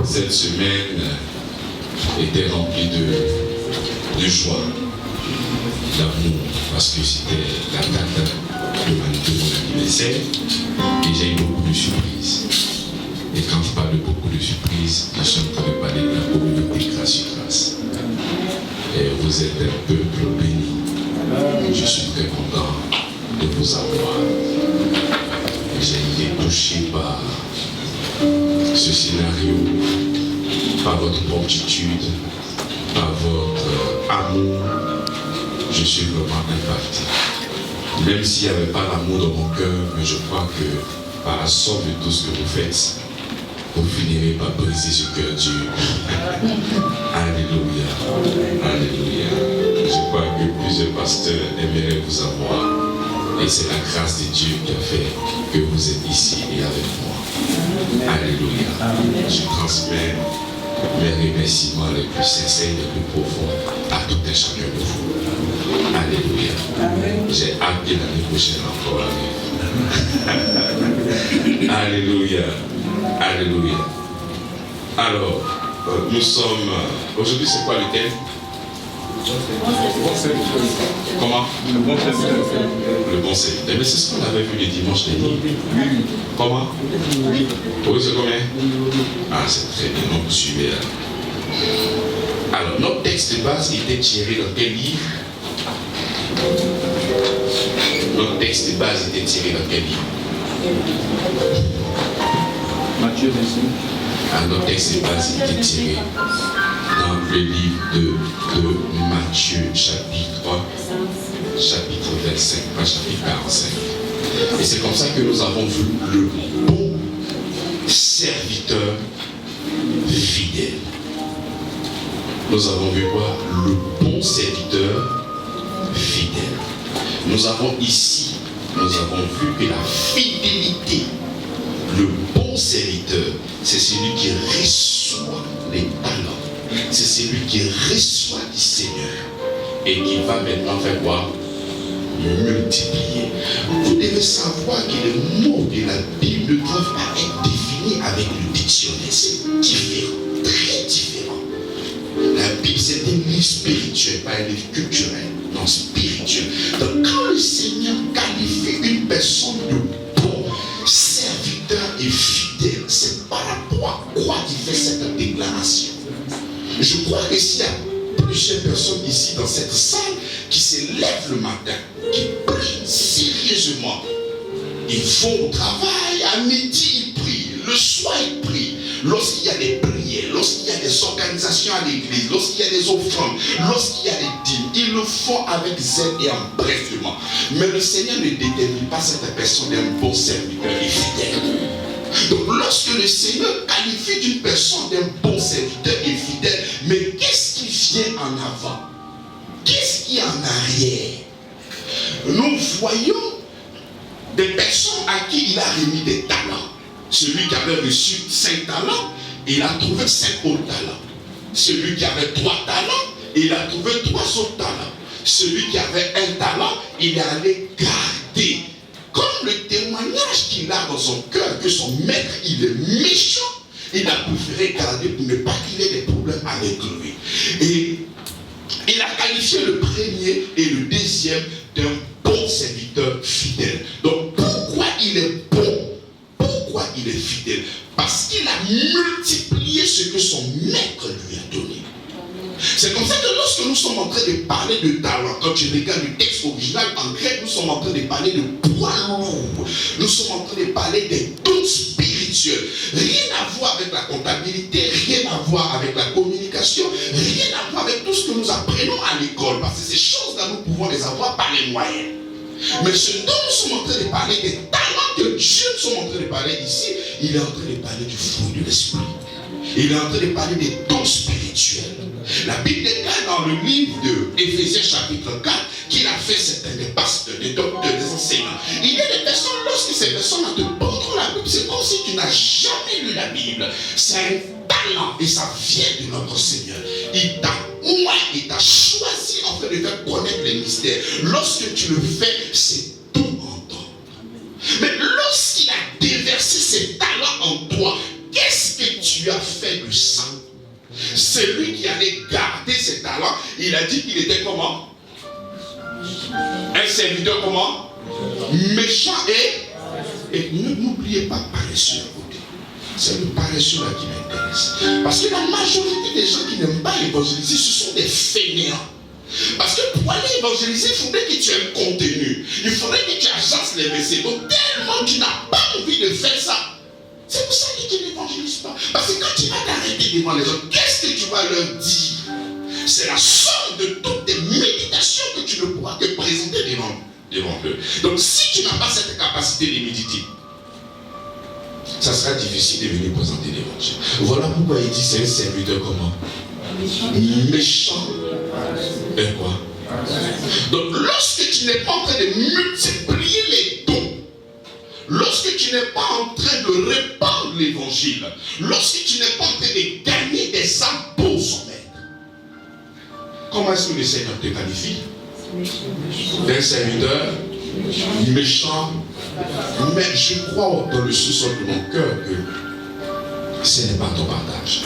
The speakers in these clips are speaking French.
Cette semaine était remplie de joie, d'amour, parce que c'était la date de mon anniversaire et j'ai eu beaucoup de surprises. Et quand je parle de beaucoup de surprises, je suis en train de parler de la communauté grâce sur grâce. Et vous êtes un peuple béni. Je suis très content de vous avoir. J'ai été touché par ce scénario, par votre promptitude, par votre amour. Je suis vraiment impacté. Même s'il n'y avait pas l'amour dans mon cœur, mais je crois que par la somme de tout ce que vous faites, vous finirez par briser ce cœur dur. Alléluia. Alléluia. Je crois que plusieurs pasteurs aimeraient vous avoir. Et c'est la grâce de Dieu qui a fait que vous êtes ici et avec moi. Alléluia. Je transmets mes remerciements les plus sincères, les plus profonds à tout un chacun de vous. Alléluia. J'ai hâte que l'année prochaine encore arrive. Alléluia. Alléluia. Alors, nous sommes... Aujourd'hui, c'est quoi le thème? Comment? Le bon serviteur. Le bon serviteur. Mais c'est ce qu'on avait vu le dimanche dernier. Oui. Comment? Oui. Oui, c'est combien? Ah, c'est très bien. Donc, vous suivez là. Alors, notre texte de base était tiré dans quel livre? Notre texte de base était tiré dans quel livre? Matthieu 25. Ah, notre texte de base était tiré dans le livre de Matthieu, chapitre 25, pas chapitre 45. Et c'est comme ça que nous avons vu le bon serviteur fidèle. Nous avons vu quoi? Le bon serviteur fidèle. Nous avons ici, nous avons vu que la fidélité, le bon serviteur, c'est celui qui reçoit les talents. C'est celui qui reçoit du Seigneur et qui va maintenant faire quoi? Multiplier. Vous devez savoir que les mots de la Bible ne doivent pas être définis avec le dictionnaire. C'est différent, très différent. La Bible, c'est un livre spirituel, pas un livre culturel, non spirituel. Donc quand le Seigneur qualifie une personne de bon serviteur et fidèle, c'est par rapport à quoi il fait cette déclaration. Je crois que s'il y a plusieurs personnes ici dans cette salle qui se lèvent le matin, qui prient sérieusement, ils vont au travail, à midi ils prient, le soir ils prient, lorsqu'il y a des prières, lorsqu'il y a des organisations à l'église, lorsqu'il y a des offrandes, lorsqu'il y a des dîmes, ils le font avec zèle et empressement. Mais le Seigneur ne détermine pas cette personne d'un bon serviteur et fidèle. Donc lorsque le Seigneur qualifie d'une personne d'un bon serviteur et fidèle, mais qu'est-ce qui vient en avant? Qu'est-ce qui est en arrière? Nous voyons des personnes à qui il a remis des talents. Celui qui avait reçu 5 talents, il a trouvé 5 autres talents. Celui qui avait 3 talents, il a trouvé 3 autres talents. Celui qui avait 1 talent, il est allé garder. Comme le témoignage qu'il a dans son cœur, que son maître, il est méchant, il a préféré garder pour ne pas qu'il ait des problèmes avec lui. Et il a qualifié le premier et le deuxième d'un bon serviteur fidèle. Donc pourquoi il est bon? Pourquoi il est fidèle? Parce qu'il a multiplié ce que son maître lui a donné. C'est comme ça que lorsque nous sommes en train de parler de talent, quand tu regardes le texte original en grec, nous sommes en train de parler de poids lourd. Nous sommes en train de parler des dons spirituels. Rien à voir avec la comptabilité, rien à voir avec la communication, rien à voir avec tout ce que nous apprenons à l'école. Parce que ces choses-là, nous pouvons les avoir par les moyens. Mais ce dont nous sommes en train de parler, des talents que Dieu nous sommes en train de parler ici, il est en train de parler du fruit de l'esprit. Il est en train de parler des dons spirituels. La Bible déclare dans le livre de Éphésiens chapitre 4 qu'il a fait certains des pasteurs, des docteurs, des enseignants. Il y a des personnes, lorsque ces personnes te montrent la Bible, c'est comme si tu n'as jamais lu la Bible. C'est un talent et ça vient de notre Seigneur. Il t'a choisi en fait de faire connaître les mystères. Lorsque tu le fais, c'est tout en toi. Mais lorsqu'il a déversé ses talents en toi, qu'est-ce que tu as fait de ça? Celui qui allait garder ses talents, il a dit qu'il était comment? Un serviteur comment? Méchant et n'oubliez pas paresseux. C'est le paresseux là qui m'intéresse. Parce que la majorité des gens qui n'aiment pas évangéliser, ce sont des fainéants. Parce que pour aller évangéliser, il faudrait que tu aies un contenu. Il faudrait que tu agences les versets. Donc tellement tu n'as pas envie de faire ça. C'est pour ça que tu n'évangélises pas. Parce que quand tu vas t'arrêter devant les autres, qu'est-ce que tu vas leur dire? C'est la somme de toutes tes méditations que tu ne pourras te présenter devant eux. Donc si tu n'as pas cette capacité de méditer, ça sera difficile de venir présenter l'évangile. Voilà pourquoi il dit c'est un serviteur comment? Méchant. Et quoi? Donc lorsque tu n'es pas en train de multiplier les dons, lorsque tu n'es pas en train de répandre l'évangile, lorsque tu n'es pas en train de gagner des âmes pour son maître, comment est-ce que le Seigneur te qualifie? D'un serviteur méchant. Mais je crois dans le sous-sol de mon cœur que ce n'est pas ton partage.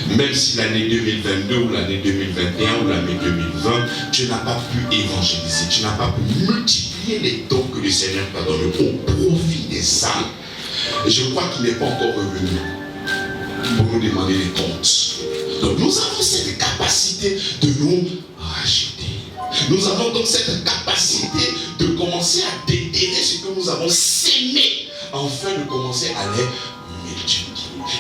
Même si l'année 2022 ou l'année 2021 ou l'année 2020, tu n'as pas pu évangéliser, tu n'as pas pu multiplier les dons que le Seigneur t'a donnés au profit des âmes. Et je crois qu'il n'est pas encore revenu pour nous demander des comptes. Donc nous avons cette capacité de nous racheter. Nous avons donc cette capacité de commencer à déterrer ce que nous avons sémé, afin de commencer à les multiplier.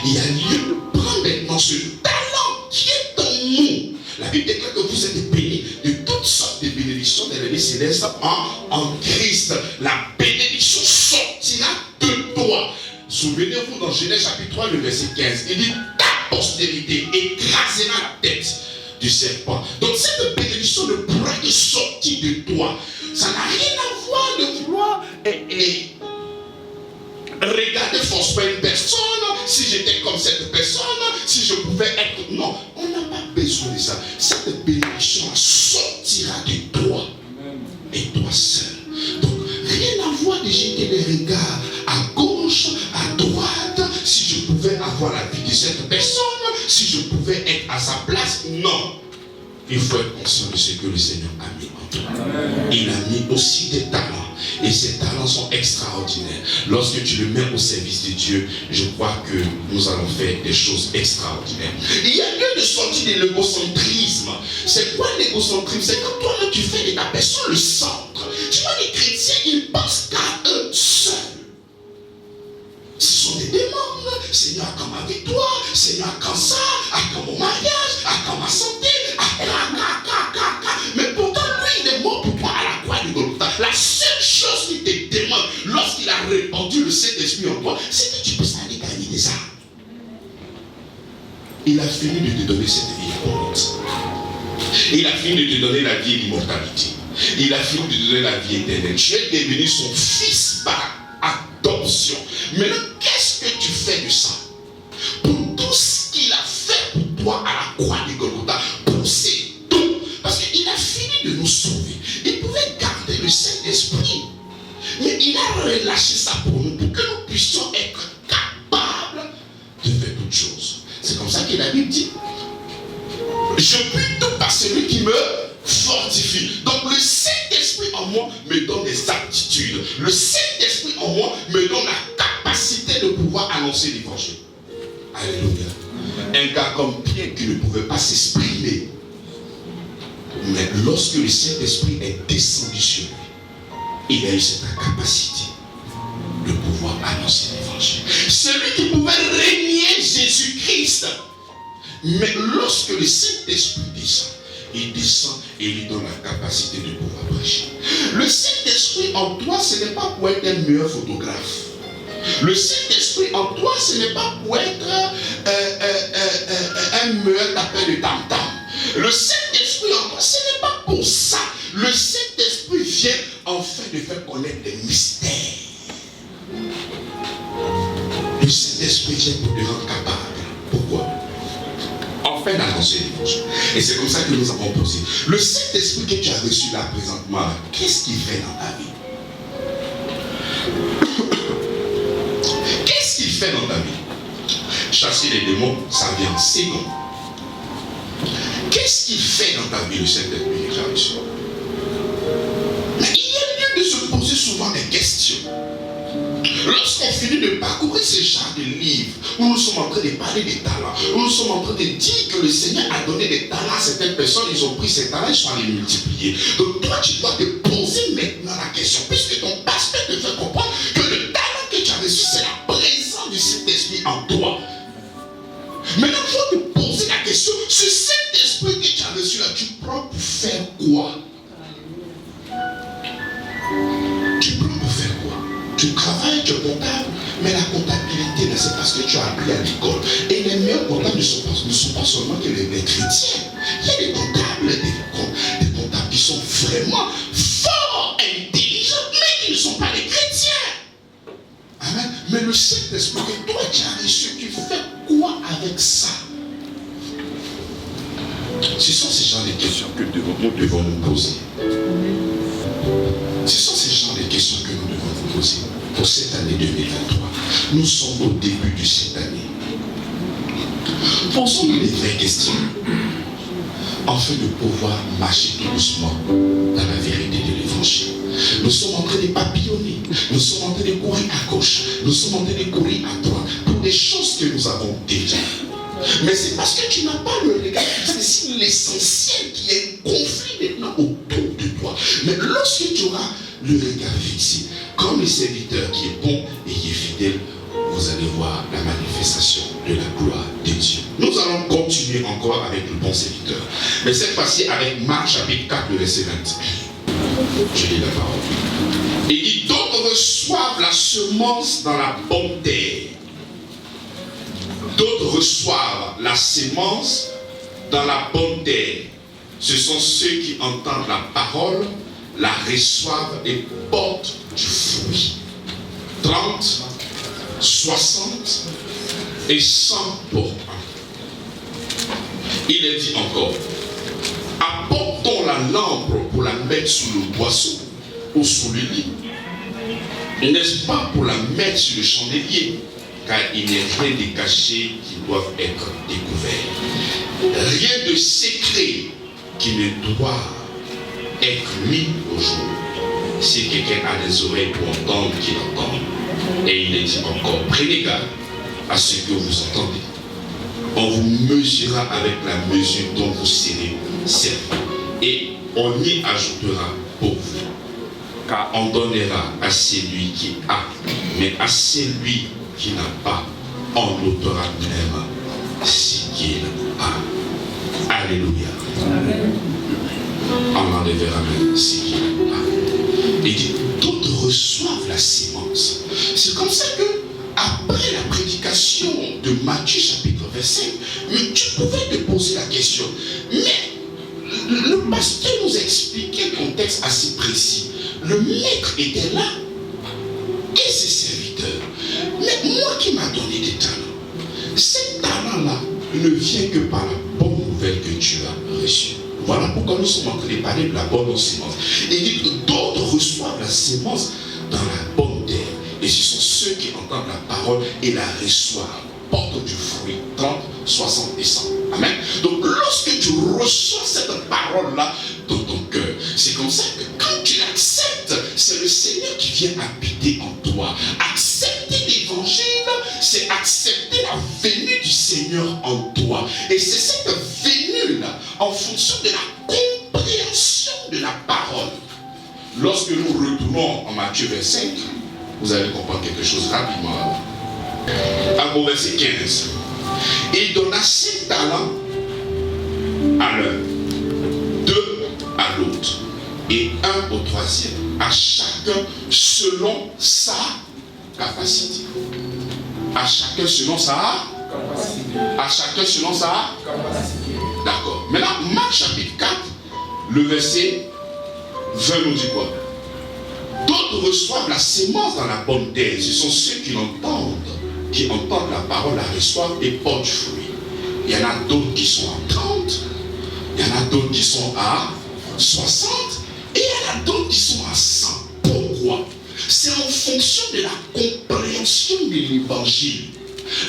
Il y a lieu de prendre maintenant ce talent qui est en nous. La Bible déclare que vous êtes bénis de toutes sortes de bénédictions dans les lieux célestes en Christ. La bénédiction sortira de toi. Souvenez-vous dans Genèse chapitre 3, le verset 15. Il dit ta postérité écrasera la tête du serpent. Donc cette bénédiction ne pourra que sortir de toi. Ça n'a rien à voir de vouloir regarder forcément une personne, si j'étais comme cette personne, si je pouvais être. Non, on n'a pas besoin de ça. Cette bénédiction sortira de toi et toi seul. Donc rien à voir de jeter des regards à gauche, à droite, si je pouvais avoir la vie de cette personne, si je pouvais être à sa place. Non. Il faut être conscient de ce que le Seigneur a mis en toi. Il a mis aussi des talents. Et ces talents sont extraordinaires. Lorsque tu le mets au service de Dieu, je crois que nous allons faire des choses extraordinaires. Il y a lieu de sortir de l'égocentrisme. C'est quoi l'égocentrisme? C'est quand toi-même tu fais de ta personne le centre. Tu vois, les chrétiens, ils pensent qu'à eux seuls. Ce sont des demandes. Seigneur, à quand ma victoire? Seigneur, à quand ça? À quand mon mariage? À quand ma santé? Mais pourtant, lui, il est mort pour toi à la croix de Golgotha. La seule chose qu'il te demande, lorsqu'il a répandu le Saint-Esprit en toi, c'est que tu puisses aller gagner des âmes. Il a fini de te donner cette vie abondante. Il a fini de te donner la vie et l'immortalité. Il a fini de te donner la vie éternelle. Tu es devenu son fils par adoption. Maintenant, qu'est-ce que tu fais de ça? Pour tout ce qu'il a fait pour toi à la croix de Golgotha, pour ses dons, parce qu'il a fini de nous sauver. Il pouvait garder le Saint-Esprit, mais il a relâché ça pour nous, pour que nous puissions être capables de faire toutes choses. C'est comme ça que la Bible dit, je puis tout par celui qui me fortifie. Donc le Saint-Esprit en moi me donne des aptitudes. Le Saint-Esprit en moi me donne la capacité de pouvoir annoncer l'évangile. Alléluia. Un gars comme Pierre qui ne pouvait pas s'exprimer est. Mais lorsque le Saint-Esprit est descendu sur lui, il a eu cette capacité de pouvoir annoncer l'évangile. Celui qui pouvait régner Jésus-Christ. Mais lorsque le Saint-Esprit descend et lui donne la capacité de pouvoir prêcher. Le Saint-Esprit en toi, ce n'est pas pour être un meilleur photographe. Le Saint-Esprit en toi, ce n'est pas pour être un meilleur tapeur de tam-tam. Le Saint-Esprit en toi, ce n'est pas pour ça. Le Saint-Esprit vient enfin de faire connaître des mystères. Le Saint-Esprit vient pour te rendre capable. Pourquoi? Enfin d'annoncer l'évangile. Et c'est comme ça que nous avons posé. Le Saint-Esprit que tu as reçu là présentement, qu'est-ce qu'il fait dans ta vie? Qu'est-ce qu'il fait dans ta vie? Chasser les démons, ça vient en second. Qu'est-ce qu'il fait dans ta vie, le Saint-Esprit que tu as reçu? Mais il y a lieu de se poser souvent des questions. Lorsqu'on finit de parcourir ce genre de livres, où nous sommes en train de parler des talents, où nous sommes en train de dire que le Seigneur a donné des talents à certaines personnes, ils ont pris ces talents, ils sont allés les multiplier. Donc toi, tu dois te poser maintenant la question, puisque ton pasteur te fait comprendre que le talent que tu as reçu, c'est la présence du Saint-Esprit en toi. Maintenant, il faut te poser la question, ce Saint-Esprit que tu as reçu là, tu prends pour faire quoi? Tu prends pour faire quoi? Tu travailles, tu es comptable, mais la comptabilité, c'est parce que tu as appris à l'école. Et les meilleurs comptables ne sont pas seulement que les chrétiens. Il y a des comptables, des comptables qui sont vraiment forts, intelligents, mais qui ne sont pas des chrétiens. Amen. Mais le Saint-Esprit que toi tu as reçu, tu fais quoi avec ça? Ce sont ces genres de questions que nous devons nous poser. Ce sont ces genres de questions que nous devons nous poser pour cette année 2023. Nous sommes au début de cette année. Posons-nous des vraies questions afin de pouvoir marcher tout doucement dans la vérité de l'évangile. Nous sommes en train de papillonner, nous sommes en train de courir à gauche, nous sommes en train de courir à droite pour des choses que nous avons déjà. Mais c'est parce que tu n'as pas le regard fixé sur l'essentiel qui est un conflit maintenant autour de toi. Mais lorsque tu auras le regard fixé, comme le serviteur qui est bon et qui est fidèle, vous allez voir la manifestation de la gloire de Dieu. Nous allons continuer encore avec le bon serviteur. Mais cette fois-ci avec Marc chapitre 4, le verset 21. Je lis la parole. Il dit, d'autres reçoivent la semence dans la bonne terre. D'autres reçoivent la semence dans la bonne terre. Ce sont ceux qui entendent la parole, la reçoivent et portent du fruit. 30, 60 et 100 pour un. Il est dit encore, apportons la lampe pour la mettre sous le boisseau ou sous le lit. N'est-ce pas pour la mettre sur le chandelier? Car il n'y a rien de caché qui doit être découvert. Rien de secret qui ne doit être mis au jour. Si quelqu'un a des oreilles pour entendre, qu'il entende. Et il est dit encore, prenez garde à ce que vous entendez. On vous mesurera avec la mesure dont vous serez servi. Et on y ajoutera pour vous. Car on donnera à celui qui a, mais à celui qui n'a pas, on ôtera même ce qu'il a. Alléluia. On enlèvera même ce qu'il a. Et dit, d'autres reçoivent la sémence. C'est comme ça que, après la prédication de Matthieu chapitre 25, mais tu pouvais te poser la question. Mais le pasteur nous a expliqué un contexte assez précis. Le maître était là et ses serviteurs. Mais moi qui m'a donné des talents, ces talents-là ne viennent que par la bonne nouvelle que tu as reçue. Voilà pourquoi nous sommes en train de parler de la bonne sémence. Et dit que d'autres reçoivent la sémence dans la bonne terre. Et ce sont ceux qui entendent la parole et la reçoivent, portent du fruit, 30, 60 et 100. Amen. Donc lorsque tu reçois cette parole-là dans ton cœur, c'est comme ça que quand tu l'acceptes, c'est le Seigneur qui vient habiter en toi. Accepter l'évangile, c'est c'est accepter la venue du Seigneur en toi. Et c'est cette venue-là, en fonction de la compréhension de la parole. Lorsque nous retournons en Matthieu 25, vous allez comprendre quelque chose rapidement. Au verset 15. Il donna 5 talents à l'un, 2 à l'autre, et 1 au troisième, à chacun selon sa capacité. À chacun selon sa capacité. À chacun selon sa capacité. D'accord. Maintenant, Marc chapitre 4, le verset 20 nous dit quoi? D'autres reçoivent la sémence dans la bonne terre. Ce sont ceux qui entendent la parole, la reçoivent et portent du fruit. Il y en a d'autres qui sont à 30, il y en a d'autres qui sont à 60, et il y en a d'autres qui sont à 100. Pourquoi? C'est en fonction de la compréhension de l'évangile.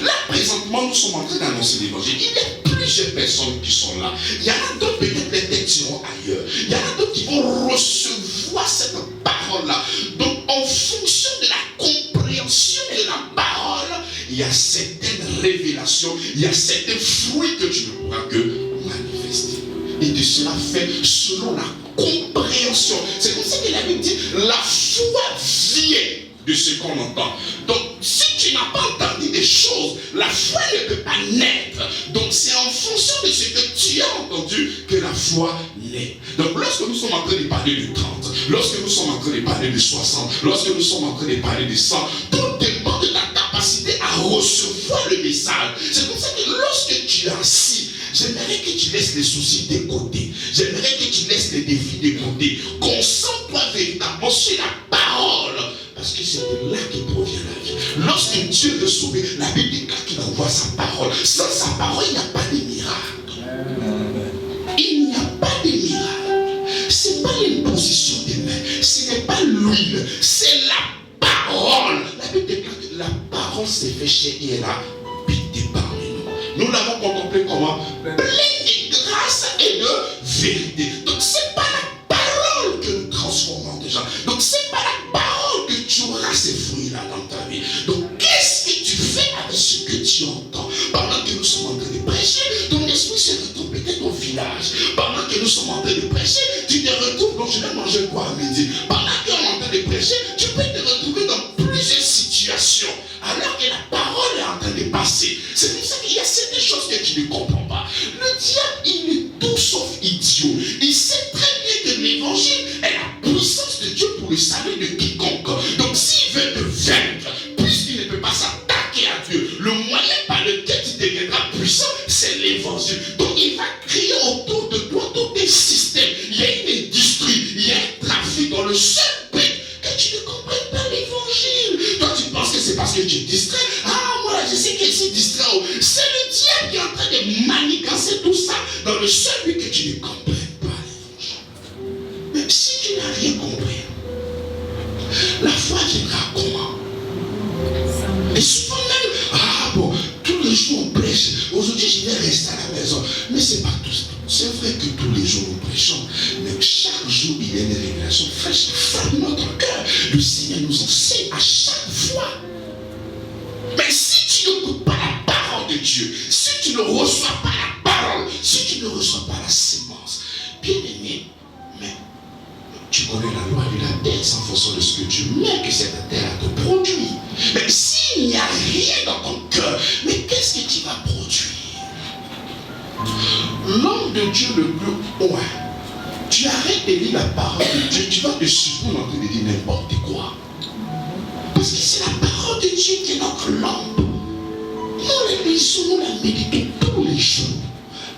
Là, présentement, nous sommes en train d'annoncer l'évangile. Il y a plusieurs personnes qui sont là. Il y en a d'autres, peut-être les têtes iront ailleurs. Il y en a d'autres qui vont recevoir cette parole-là. Donc, en fonction de la compréhension de la parole, il y a certaines révélations, il y a certains fruits que tu ne pourras que manifester. Et de cela fait selon la compréhension. C'est comme ça que la Bible dit, la foi vient de ce qu'on entend. Donc, si tu n'as pas entendu des choses, la foi ne peut pas naître. Donc, c'est en fonction de ce que tu as entendu que la foi naît. Donc, lorsque nous sommes en train de parler de 30, lorsque nous sommes en train de parler de 60, lorsque nous sommes en train de parler de 100, tout dépend de ta capacité à recevoir le message. C'est comme ça que lorsque tu es assis, j'aimerais que tu laisses les soucis de côté. J'aimerais que tu laisses les défis de côté. Concentre-toi véritablement sur la parole. Parce que c'est de là que provient la vie. Lorsque Dieu veut sauver, la Bible dit qu'il envoie sa parole. Sans sa parole, il n'y a pas de miracle. Il n'y a pas de miracle. Ce n'est pas l'imposition des mains. Ce n'est pas l'huile. C'est la parole. La Bible déclare que la parole s'est fait chair et elle a habité parmi nous. Nous l'avons contemplé comment? Plein de grâce et de vérité. Donc ce n'est pas la parole que nous transformons déjà. Donc ce n'est pas la parole que tu auras ces fruits-là dans ta vie. Donc qu'est-ce que tu fais avec ce que tu entends? Pendant que nous sommes en train de prêcher, ton esprit se retrouve peut-être au village. Pendant que nous sommes en train de prêcher, tu te retrouves, donc je vais manger quoi à midi? Pendant qu'on est en train de prêcher, tu peux te retrouver dans plusieurs situations. Alors que la parole est en train de passer. C'est pour ça qu'il y a certaines choses que tu ne comprends pas. Le diable, il est tout sauf idiot. Il sait très bien que l'évangile est la puissance de Dieu pour le salut de quiconque. Donc s'il veut te vaincre, puisqu'il ne peut pas s'attaquer à Dieu, le moyen par lequel tu deviendras puissant, c'est l'évangile. Donc il va créer autour de toi tous tes systèmes. Il y a une industrie, il y a un trafic dans le seul but que tu ne comprennes pas l'évangile. Toi tu penses que c'est parce que tu es distrait. Ah moi je sais que c'est distrait. C'est le diable qui est en train de manigancer tout ça dans le seul but que tu ne comprennes pas l'évangile. Mais si tu n'as rien compris, la foi viendra comment? Et souvent même, ah bon, tous les jours on prêche. Aujourd'hui je vais rester à la maison. Mais c'est pas tout ça. C'est vrai que tous les jours nous prêchons, mais chaque jour il y a une révélation fraîche qui frappe notre cœur. Le Seigneur nous enseigne à chaque fois. Mais si tu n'écoutes pas la parole de Dieu, si tu ne reçois pas la parole, si tu ne reçois pas la sémence, bien aimé, mais tu connais la loi de la terre, c'est en fonction de ce que tu mets que cette terre te produit. Mais s'il n'y a rien dans ton cœur, mais qu'est-ce que tu vas produire? L'homme de Dieu le plus haut, tu arrêtes de lire la parole de Dieu, tu vas te surprendre en train de dire n'importe quoi. Parce que c'est la parole de Dieu qui est notre lampe. Nous la lisons, nous la méditons tous les jours.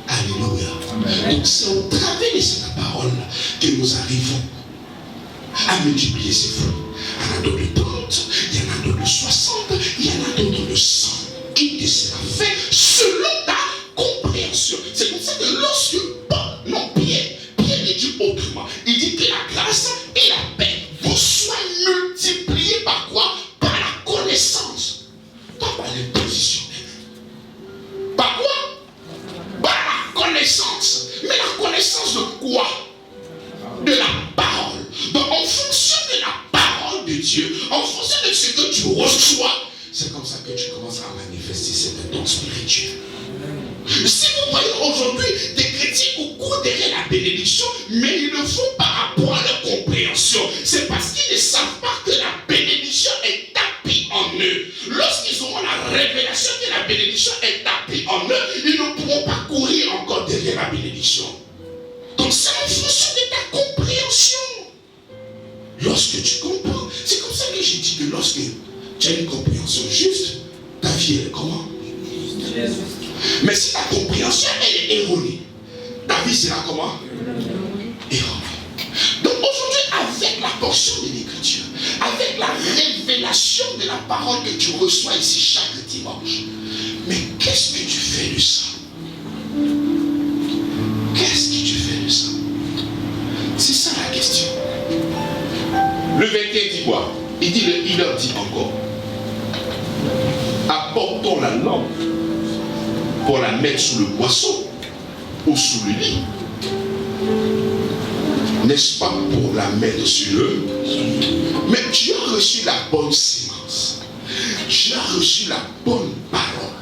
Alléluia. Donc c'est au travers de cette parole que nous arrivons à multiplier ces fruits. Il y en a d'autres de 30, il y en a d'autres de 60, il y en a d'autres de 100. Et que cela fait selon ta compréhension. C'est pour ça que lorsque Pierre le dit autrement, il dit que la grâce et la paix vous soient multipliées par quoi? Par la connaissance. Pas par les positionnels. Par quoi? Par la connaissance. Mais la connaissance de quoi? De la parole. Donc en fonction de la parole de Dieu, en fonction de ce que tu reçois, c'est comme ça que tu commences à manifester cette don spirituel. Si vous voyez aujourd'hui des chrétiens au cours derrière la bénédiction, mais ils le font par rapport à leur compréhension, c'est parce qu'ils ne savent pas que la bénédiction est tapie en eux. Lorsqu'ils auront la révélation que la bénédiction est tapie en eux, ils ne pourront pas courir encore derrière la bénédiction. Donc c'est en fonction de ta compréhension. Lorsque tu comprends, c'est comme ça que j'ai dit que lorsque tu as une compréhension juste, ta vie est comment? Mais si ta compréhension elle est erronée, ta vie sera comment? Erronée. Donc aujourd'hui, avec la portion de l'écriture, avec la révélation de la parole que tu reçois ici chaque dimanche, mais qu'est-ce que tu fais de ça? Qu'est-ce que tu fais de ça? C'est ça la question. Le 21 dit quoi? Il leur dit encore, apportons la lampe pour la mettre sous le boisseau ou sous le lit. N'est-ce pas pour la mettre sur eux? Mais tu as reçu la bonne sémence. Tu as reçu la bonne parole.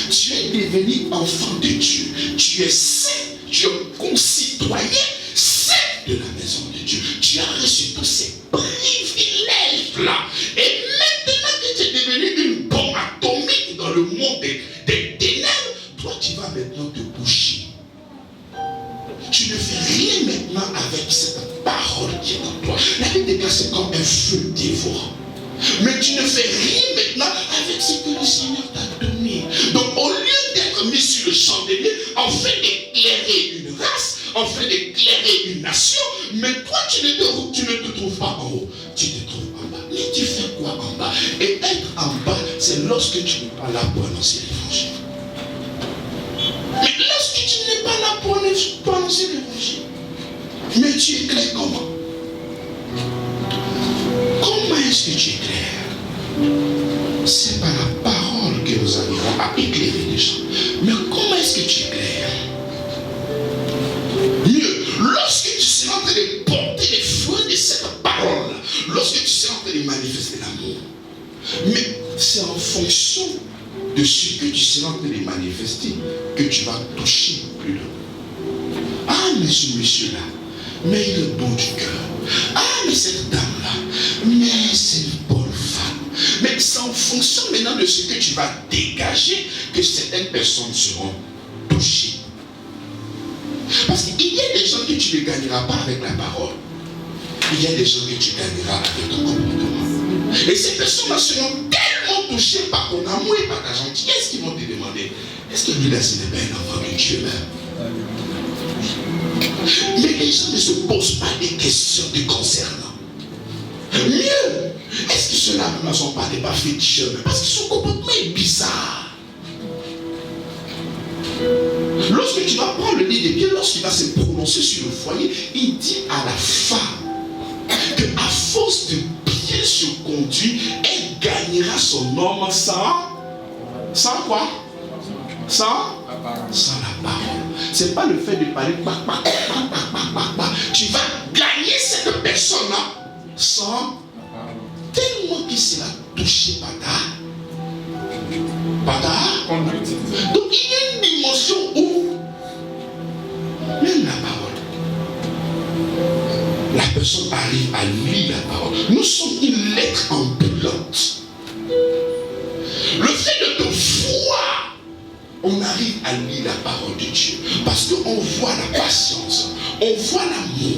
Tu es devenu enfant de Dieu. Tu es saint. Tu es concitoyen saint de la maison de Dieu. Tu as reçu tous ces privilèges-là. Et maintenant que tu es devenu une bombe atomique dans le monde des ténèbres, toi tu vas maintenant te boucher. Tu ne fais rien maintenant avec cette parole qui est en toi. La Bible déclare c'est comme un feu dévorant. Mais tu ne fais rien maintenant avec ce que le Seigneur t'a donné. Donc au lieu d'être mis sur le chandelier, en fait d'éclairer une race, en fait d'éclairer une nation, mais toi tu ne te trouves pas en haut, tu te trouves en bas. Mais tu fais quoi en bas? Et être en bas, c'est lorsque tu n'es pas là pour annoncer l'évangile. Mais lorsque tu n'es pas là pour annoncer l'évangile, mais tu éclaires comment? Comment est-ce que tu éclaires? C'est par la parole que nous arrivons à éclairer les gens. Mais comment est-ce que tu éclaires? Mieux, lorsque tu seras en train de porter les fruits de cette parole, lorsque tu seras en train de manifester l'amour, mais c'est en fonction de ce que tu seras en train de manifester que tu vas toucher plus loin. Ah, mais ce monsieur-là, mais il est bon du cœur. Ah, mais cette dame-là, mais c'est une bonne femme. Mais c'est en fonction maintenant de ce que tu vas dégager que certaines personnes seront touchées. Parce qu'il y a des gens que tu ne gagneras pas avec la parole. Il y a des gens que tu gagneras avec ton comportement. Et ces personnes-là seront tellement touchées par ton amour et par ta gentillesse qu'ils vont te demander, est-ce que lui-là, ce n'est pas un enfant de Dieu même? Mais les gens ne se posent pas des questions te concernant. Mieux, est-ce que ceux-là ne sont pas des féticheurs? Parce que son comportement est bizarre. Lorsque tu vas prendre le lit des pieds, lorsqu'il va se prononcer sur le foyer, il dit à la femme qu'à force de bien se conduire, elle gagnera son homme sans quoi? Sans la parole. C'est pas le fait de parler tu vas gagner cette personne-là sans tellement qu'il sera touché par ta conduite. Donc il y a une dimension où même la parole, la personne arrive à lire la parole. Nous sommes une lettre ambulante. Le fait de te voir, on arrive à lire la parole de Dieu. Parce qu'on voit la patience, on voit l'amour,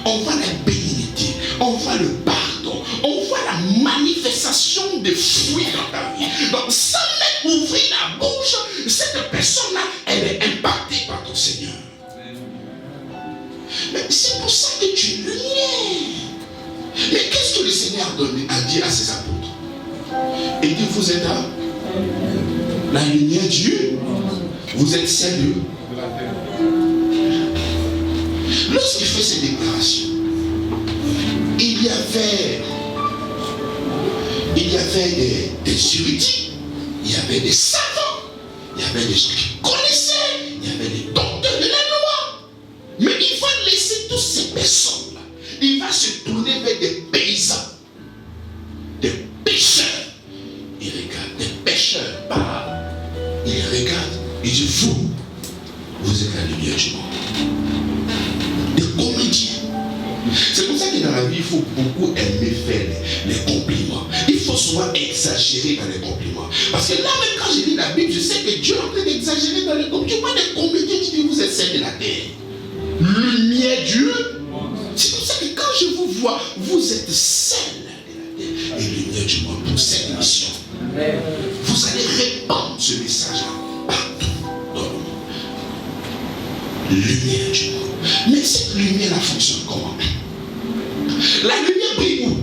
on voit la bénignité, on voit le pardon, on voit la manifestation des fruits dans ta vie. Donc sans même ouvrir la bouche, cette personne-là, elle est impactée par ton Seigneur. Mais c'est pour ça que tu lumières. Mais qu'est-ce que le Seigneur a dit à ses apôtres? Il dit, vous êtes la lumière de Dieu. Vous êtes celle de la terre. Lorsqu'il fait ces déclarations, il y avait des érudits, il y avait des savants, il y avait des gens qui connaissaient, il y avait des docteurs de la loi. Mais il va laisser toutes ces personnes-là. Il va se tourner vers des paysans, des pêcheurs. Il regarde des C'est pour ça que dans la vie, il faut beaucoup aimer faire les compliments. Il faut souvent exagérer dans les compliments. Parce que là, même quand je lis la Bible, je sais que Dieu est en train d'exagérer dans les compliments. Tu vois des comédiens qui disent vous êtes celle de la terre. Lumière Dieu. C'est pour ça que quand je vous vois, vous êtes celle de la terre et lumière du monde pour cette mission. Vous allez répandre ce message-là partout dans le monde. Lumière du monde. Mais cette lumière-là fonctionne comment? La lumière brille où?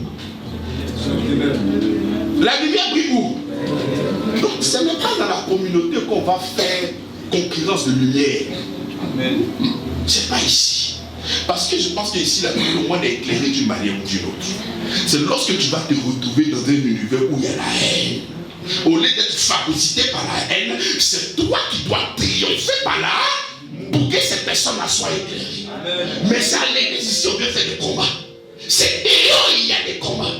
La lumière brille où? Donc ce n'est pas dans la communauté qu'on va faire concurrence de lumière. C'est pas ici. Parce que je pense qu'ici, la lumière, au moins, est éclairée d'une manière ou d'une autre. C'est lorsque tu vas te retrouver dans un univers où il y a la haine. Au lieu d'être phagocyté par la haine, c'est toi qui dois triompher par la haine pour que ces personnes-là soient éclairées. Mais c'est à l'église ici, on vient faire des combats. C'est dehors, il y a des combats.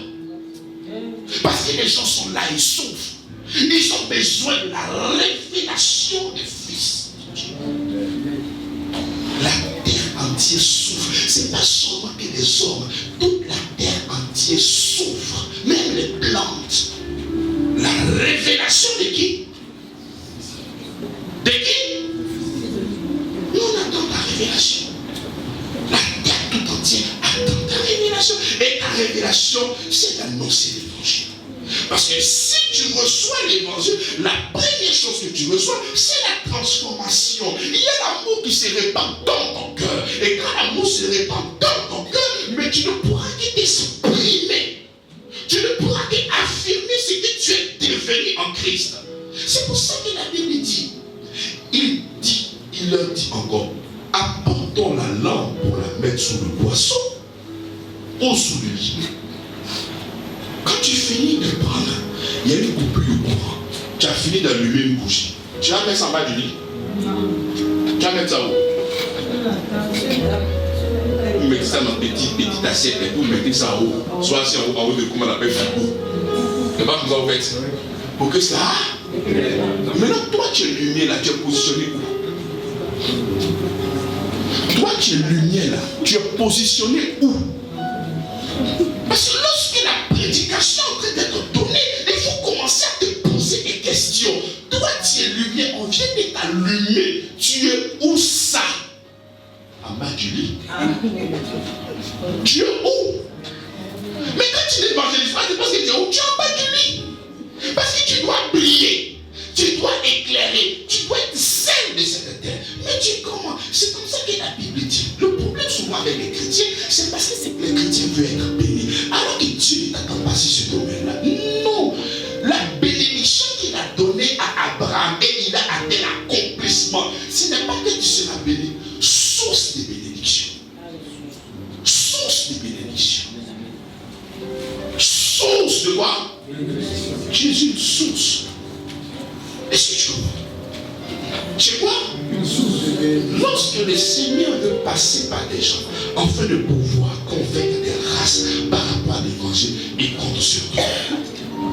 Parce que les gens sont là, ils souffrent. Ils ont besoin de la révélation des fils de Dieu. La terre entière souffre. Ce n'est pas seulement que les hommes, toute la terre entière souffre. Même les plantes. La révélation de qui? De qui? Nous on attend ta révélation. La terre tout entière attend ta révélation. Et ta révélation, c'est d'annoncer l'évangile. Parce que si tu reçois l'évangile, la première chose que tu reçois, c'est la transformation. Il y a l'amour qui se répand dans ton cœur. Et quand l'amour se répand dans ton cœur, mais tu ne pourras qu'exprimer. Tu ne pourras qu'affirmer ce que tu es devenu en Christ. C'est pour ça que la Bible dit, il leur dit encore, apportons la lampe pour la mettre sous le boisseau ou sous le lit. Quand tu finis de prendre, il y a une coupure de courant. Tu as fini d'allumer une bougie. Tu vas mettre ça en bas du lit. Tu vas mettre ça où? Vous mettez ça dans une petite assiette et vous mettez ça en haut. Soit assis en haut de comment on appelle frigo. C'est pas comme ça vous faites. Pour que ça. Maintenant, toi tu es lumière là, tu es positionné où? Toi tu es lumière là, tu es positionné où? Parce que lorsque la prédication est en train d'être donnée, il faut commencer à te poser des questions. Toi, tu es lumière, on vient de t'allumer. Tu es où ça? En bas du lit. Tu es où? Mais quand tu n'évangélises pas, c'est parce que tu es où? Tu es en bas du lit. Parce que tu dois briller. Tu dois éclairer. Tu dois être celle de cette terre. Mais tu es comment? C'est comme ça que la Bible dit. Le problème souvent avec les chrétiens, c'est parce que les chrétiens veulent être bénis. Alors que Dieu ne t'attend pas sur ce domaine-là. Non. La bénédiction qu'il a donnée à Abraham et il a atteint l'accomplissement, ce n'est pas que tu seras béni. Source de bénédiction. Source de bénédiction. Source de quoi? Jésus, une source. Est-ce que tu comprends? C'est quoi? Lorsque le Seigneur veut passer par des gens, afin de pouvoir convaincre des races par rapport à l'évangile, il compte sur toi.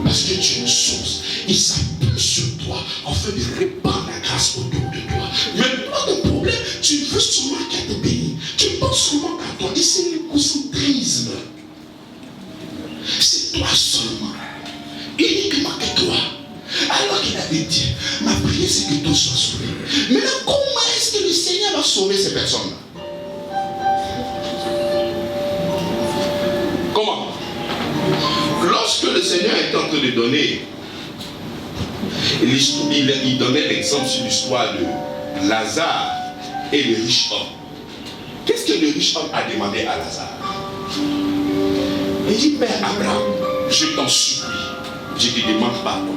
Parce que tu es une source. Il s'appuie sur toi afin de répandre la grâce autour de toi. Mais toi, ton problème, tu veux seulement qu'elle te bénisse. Tu penses seulement qu'à toi. Et c'est l'égocentrisme. C'est toi seulement. Uniquement que toi. Alors qu'il avait dit, ma prière c'est que tout soit sauvé. Maintenant, comment est-ce que le Seigneur va sauver ces personnes-là? Comment? Lorsque le Seigneur était en train de donner, il donnait l'exemple sur l'histoire de Lazare et le riche homme. Qu'est-ce que le riche homme a demandé à Lazare? Il dit, Père Abraham, je t'en supplie, je te demande pardon.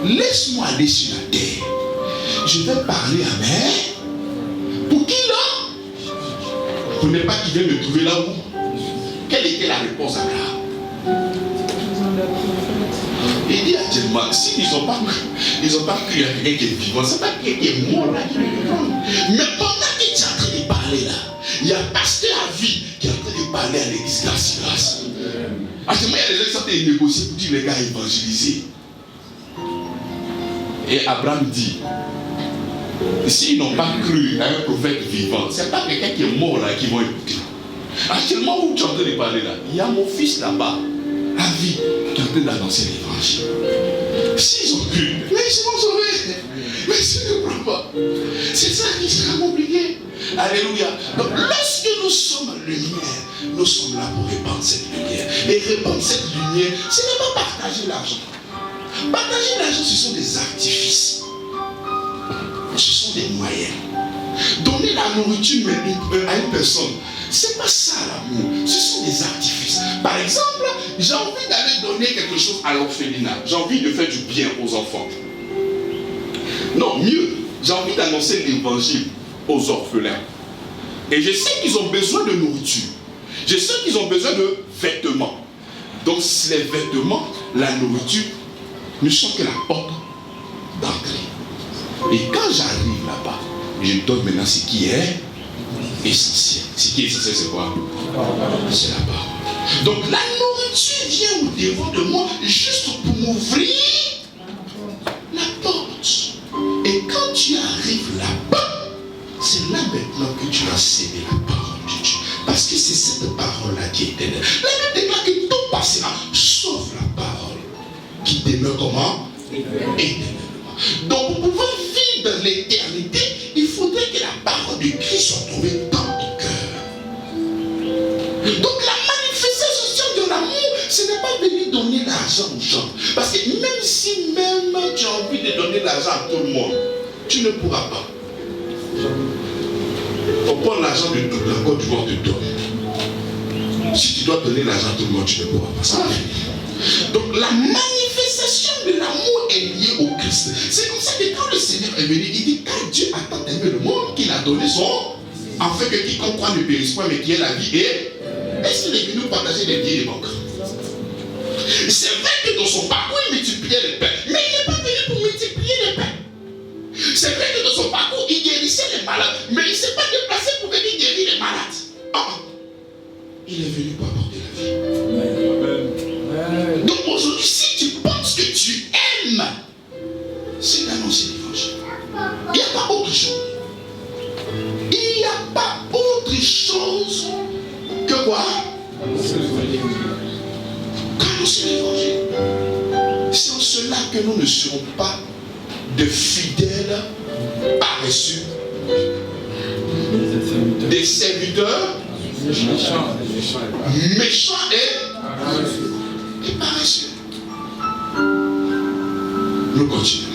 Laisse-moi aller sur la terre. Je vais parler à mère. Pour qui là? Pour ne pas qu'il vienne me trouver là où? Quelle était la réponse à Abraham? Il dit actuellement, s'ils n'ont pas cru à quelqu'un qui est vivant, c'est pas quelqu'un qui est mort là qui va prendre. Mais pendant que tu es en train de parler là, il y a un pasteur à vie qui est en train de parler à l'église grâce. Actuellement, il y a des gens qui sont en train de négocier pour dire les gars évangélisés. Et Abraham dit, s'ils n'ont pas cru à un prophète vivant, ce n'est pas quelqu'un qui est mort là qui vont écouter. Actuellement, où tu es en train de parler là, il y a mon fils là-bas, à vie, qui est en train d'annoncer l'évangile. S'ils ont cru, mais ils seront sauvés. Mais s'ils ne croient pas, c'est ça qui sera compliqué. Alléluia. Donc, lorsque nous sommes lumière, nous sommes là pour répandre cette lumière. Et répandre cette lumière, ce n'est pas partager l'argent. Partager l'argent, ce sont des artifices. Ce sont des moyens. Donner la nourriture à une personne, c'est pas ça l'amour. Ce sont des artifices. Par exemple, j'ai envie d'aller donner quelque chose à l'orphelinat. J'ai envie de faire du bien aux enfants. Non, mieux, j'ai envie d'annoncer l'évangile aux orphelins. Et je sais qu'ils ont besoin de nourriture. Je sais qu'ils ont besoin de vêtements. Donc les vêtements, la nourriture, ne sont que la porte d'entrée. Et quand j'arrive là-bas, je donne maintenant ce qui est essentiel. Ce qui est essentiel, c'est quoi? C'est la parole. Donc la nourriture vient au-devant de moi juste pour m'ouvrir la porte. Et quand tu arrives là-bas, c'est là maintenant que tu vas céder la parole de Dieu. Parce que c'est cette parole-là qui est éternelle. La Bible déclare que tout passera, sauf la parole qui demeure comment? Éternellement. Donc pour pouvoir vivre dans l'éternité, il faudrait que la parole de Christ soit trouvée dans ton cœur. Donc la manifestation de l'amour, ce n'est pas venir donner l'argent aux gens. Parce que même si tu as envie de donner l'argent à tout le monde, tu ne pourras pas. On prend l'argent de toute la Côte d'Ivoire te donne. Si tu dois donner l'argent à tout le monde, tu ne pourras pas. Ça va venir. Donc la manifestation de l'amour est liée au Christ. C'est comme ça que quand le Seigneur est venu, il dit car Dieu a tant aimé le monde qu'il a donné son, afin que quiconque croit ne périsse point, mais qui ait la vie. Et est-ce qu'il est venu nous partager des billets de banque? C'est vrai que dans son parcours, il multipliait les pains, mais il n'est pas venu pour multiplier les pains. C'est vrai que dans son parcours, il guérissait les malades, mais il ne s'est pas déplacé pour venir guérir les malades. Il est venu pour apporter la vie. Donc aujourd'hui, si tu penses que tu aimes, c'est d'annoncer l'évangile. Il n'y a pas autre chose. Il n'y a pas autre chose que quoi? Qu'annoncer l'évangile. C'est en cela que nous ne serons pas de fidèles paresseux, des serviteurs méchants et paresseux. Nous continuons.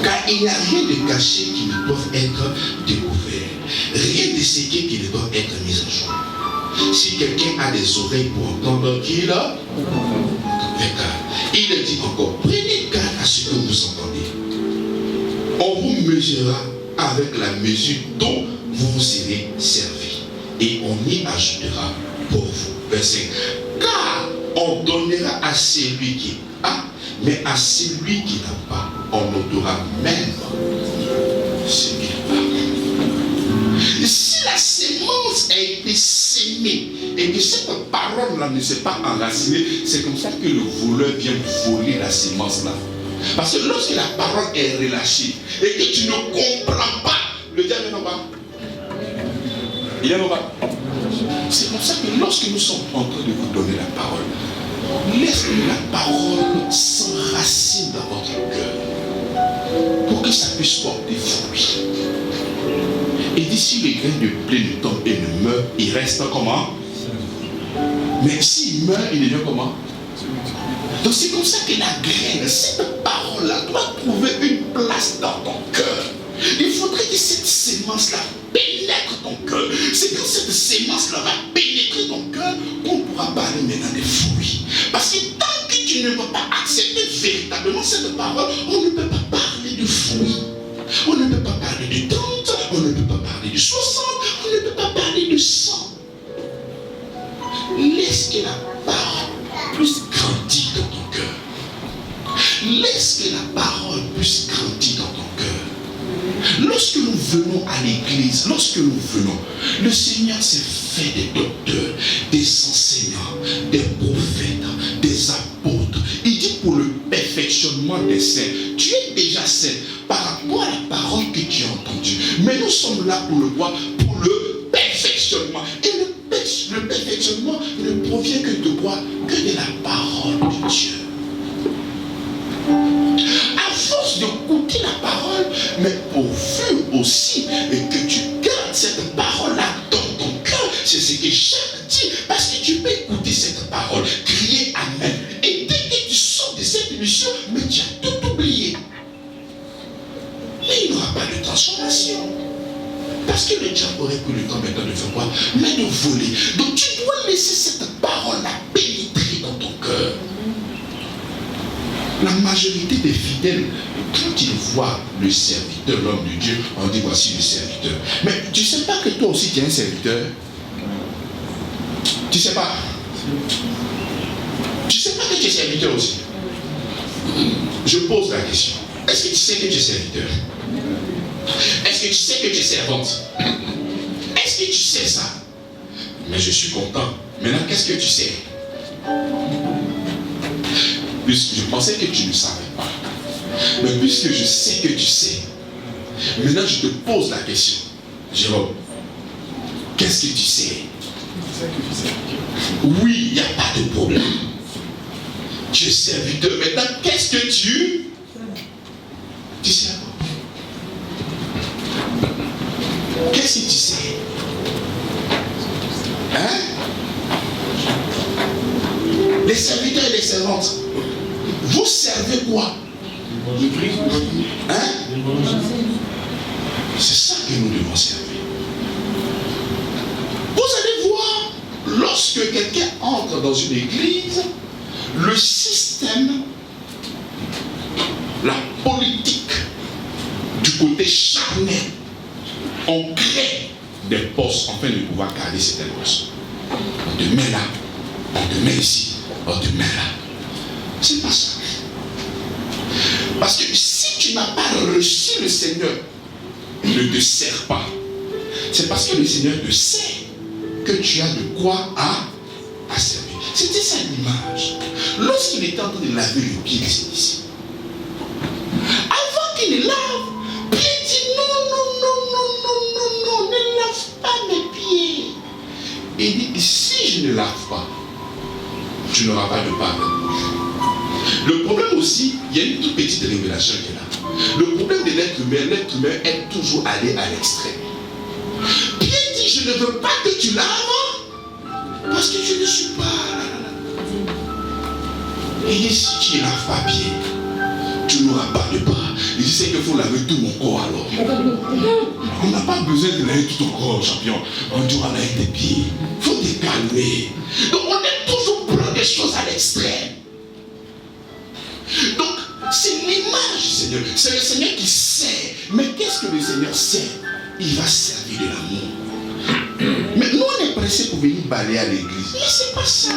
Car il n'y a rien de caché qui ne doit être découvert, rien de séqué qui ne doit être mis à jour. Si quelqu'un a des oreilles pour entendre, qu'il a. Il dit encore, prenez garde à ce que vous entendez. On vous mesurera avec la mesure dont vous vous serez servi. Et on y ajoutera pour vous. Verset 5. Car on donnera à celui qui a, mais à celui qui n'a pas, on ôtera même ce qu'il a. Si la sémence a été sémée et que cette parole-là ne s'est pas enracinée, c'est comme ça que le voleur vient voler la sémence-là. Parce que lorsque la parole est relâchée et que tu ne comprends pas, le diable n'en va. Il n'en va. C'est comme ça que lorsque nous sommes en train de vous donner la parole, laissez la parole s'enracine dans votre cœur pour que ça puisse porter fruit. Et d'ici les grains de blé ne tombent et ne meurent, il reste comment? Mais s'il meurt, il devient comment? Donc c'est comme ça que la graine, cette parole-là, doit trouver une place dans ton cœur. Il faudrait que cette sémence-là pénètre ton cœur. C'est quand cette sémence-là va pénétrer ton cœur qu'on pourra parler maintenant des fruits. Parce que tant que tu ne vas pas accepter véritablement cette parole, on ne peut pas parler de fruits. On ne peut pas parler de 30, on ne peut pas parler de 60, on ne peut pas parler de 100. Laisse que la parole puisse grandir dans ton cœur. Laisse que la parole puisse grandir dans ton cœur. Lorsque nous venons à l'église, lorsque nous venons, le Seigneur s'est fait des docteurs, des enseignants, des prophètes, des apôtres. Il dit pour le perfectionnement des saints. Tu es déjà saint par rapport à la parole que tu as entendue. Mais nous sommes là pour le voir, pour le perfectionnement. Le perfectionnement ne provient que de quoi? Que de la parole de Dieu. À force d'écouter la parole, mais pourvu aussi que tu gardes cette parole-là dans ton cœur. C'est ce que Jacques dit. Parce que tu peux écouter cette parole, crier Amen. Et dès que tu sors de cette émission, mais tu as tout oublié. Mais il n'y aura pas de transformation. Parce que le diable aurait pris le temps maintenant de faire quoi? Mais de voler. Donc tu dois laisser cette parole-là pénétrer dans ton cœur. La majorité des fidèles, quand ils voient le serviteur, l'homme de Dieu, on dit voici le serviteur. Mais tu ne sais pas que toi aussi tu es un serviteur? Tu ne sais pas? Tu ne sais pas que tu es serviteur aussi? Je pose la question. Est-ce que tu sais que tu es serviteur? Est-ce que tu sais que tu es servante? Est-ce que tu sais ça? Mais je suis content. Maintenant, qu'est-ce que tu sais? Puisque je pensais que tu ne savais pas. Mais puisque je sais que tu sais, maintenant je te pose la question. Jérôme, qu'est-ce que tu sais? Oui, il n'y a pas de problème. Tu es serviteur. Maintenant, qu'est-ce que tu sais? Qu'est-ce que tu sais? Hein? Les serviteurs et les servantes, vous servez quoi? Hein? C'est ça que nous devons servir. Vous allez voir, lorsque quelqu'un entre dans une église, le système, la politique du côté charnel, on crée des postes afin de pouvoir garder certaines postes. On te met là, on te met ici, on te met là. C'est pas ça. Parce que si tu n'as pas reçu le Seigneur, il ne te sert pas. C'est parce que le Seigneur te sait que tu as de quoi à servir. C'était ça l'image. Lorsqu'il était en train de laver le pied des disciples, avant qu'il ne lave, Pierre dit non, ne lave pas mes pieds. Et il dit, si je ne lave pas, tu n'auras pas de part. Le problème aussi, il y a une toute petite révélation qui est là. Le problème de l'être humain est toujours allé à l'extrême. Pierre dit, je ne veux pas que tu laves, parce que je ne suis pas là. Et il dit, si tu ne laves pas pied, tu n'auras pas de part. Il dit, c'est qu'il faut laver tout mon corps alors. On n'a pas besoin de laver tout ton corps, champion. On doit laver tes pieds. Il faut te calmer. Donc on est toujours prendre des choses à l'extrême. Donc c'est l'image du Seigneur. C'est le Seigneur qui sait. Mais qu'est-ce que le Seigneur sait? Il va servir de l'amour. Mais nous on est pressés pour venir balayer à l'église. Mais c'est pas ça.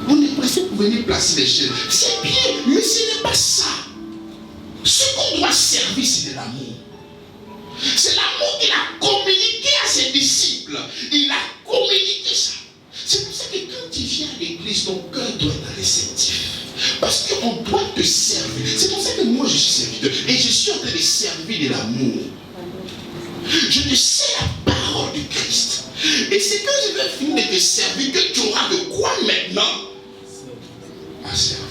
On est pressés pour venir placer les chaises. C'est bien, mais ce n'est pas ça. Ce qu'on doit servir, c'est de l'amour. C'est l'amour qu'il a communiqué à ses disciples. Il a communiqué ça. C'est pour ça que quand tu viens à l'église, ton cœur doit être réceptif. Parce qu'on doit te servir. C'est pour ça que moi je suis serviteur. Et je suis en train de servir de l'amour. Je te sers la parole du Christ. Et c'est quand je vais finir de te servir que tu auras de quoi maintenant à servir.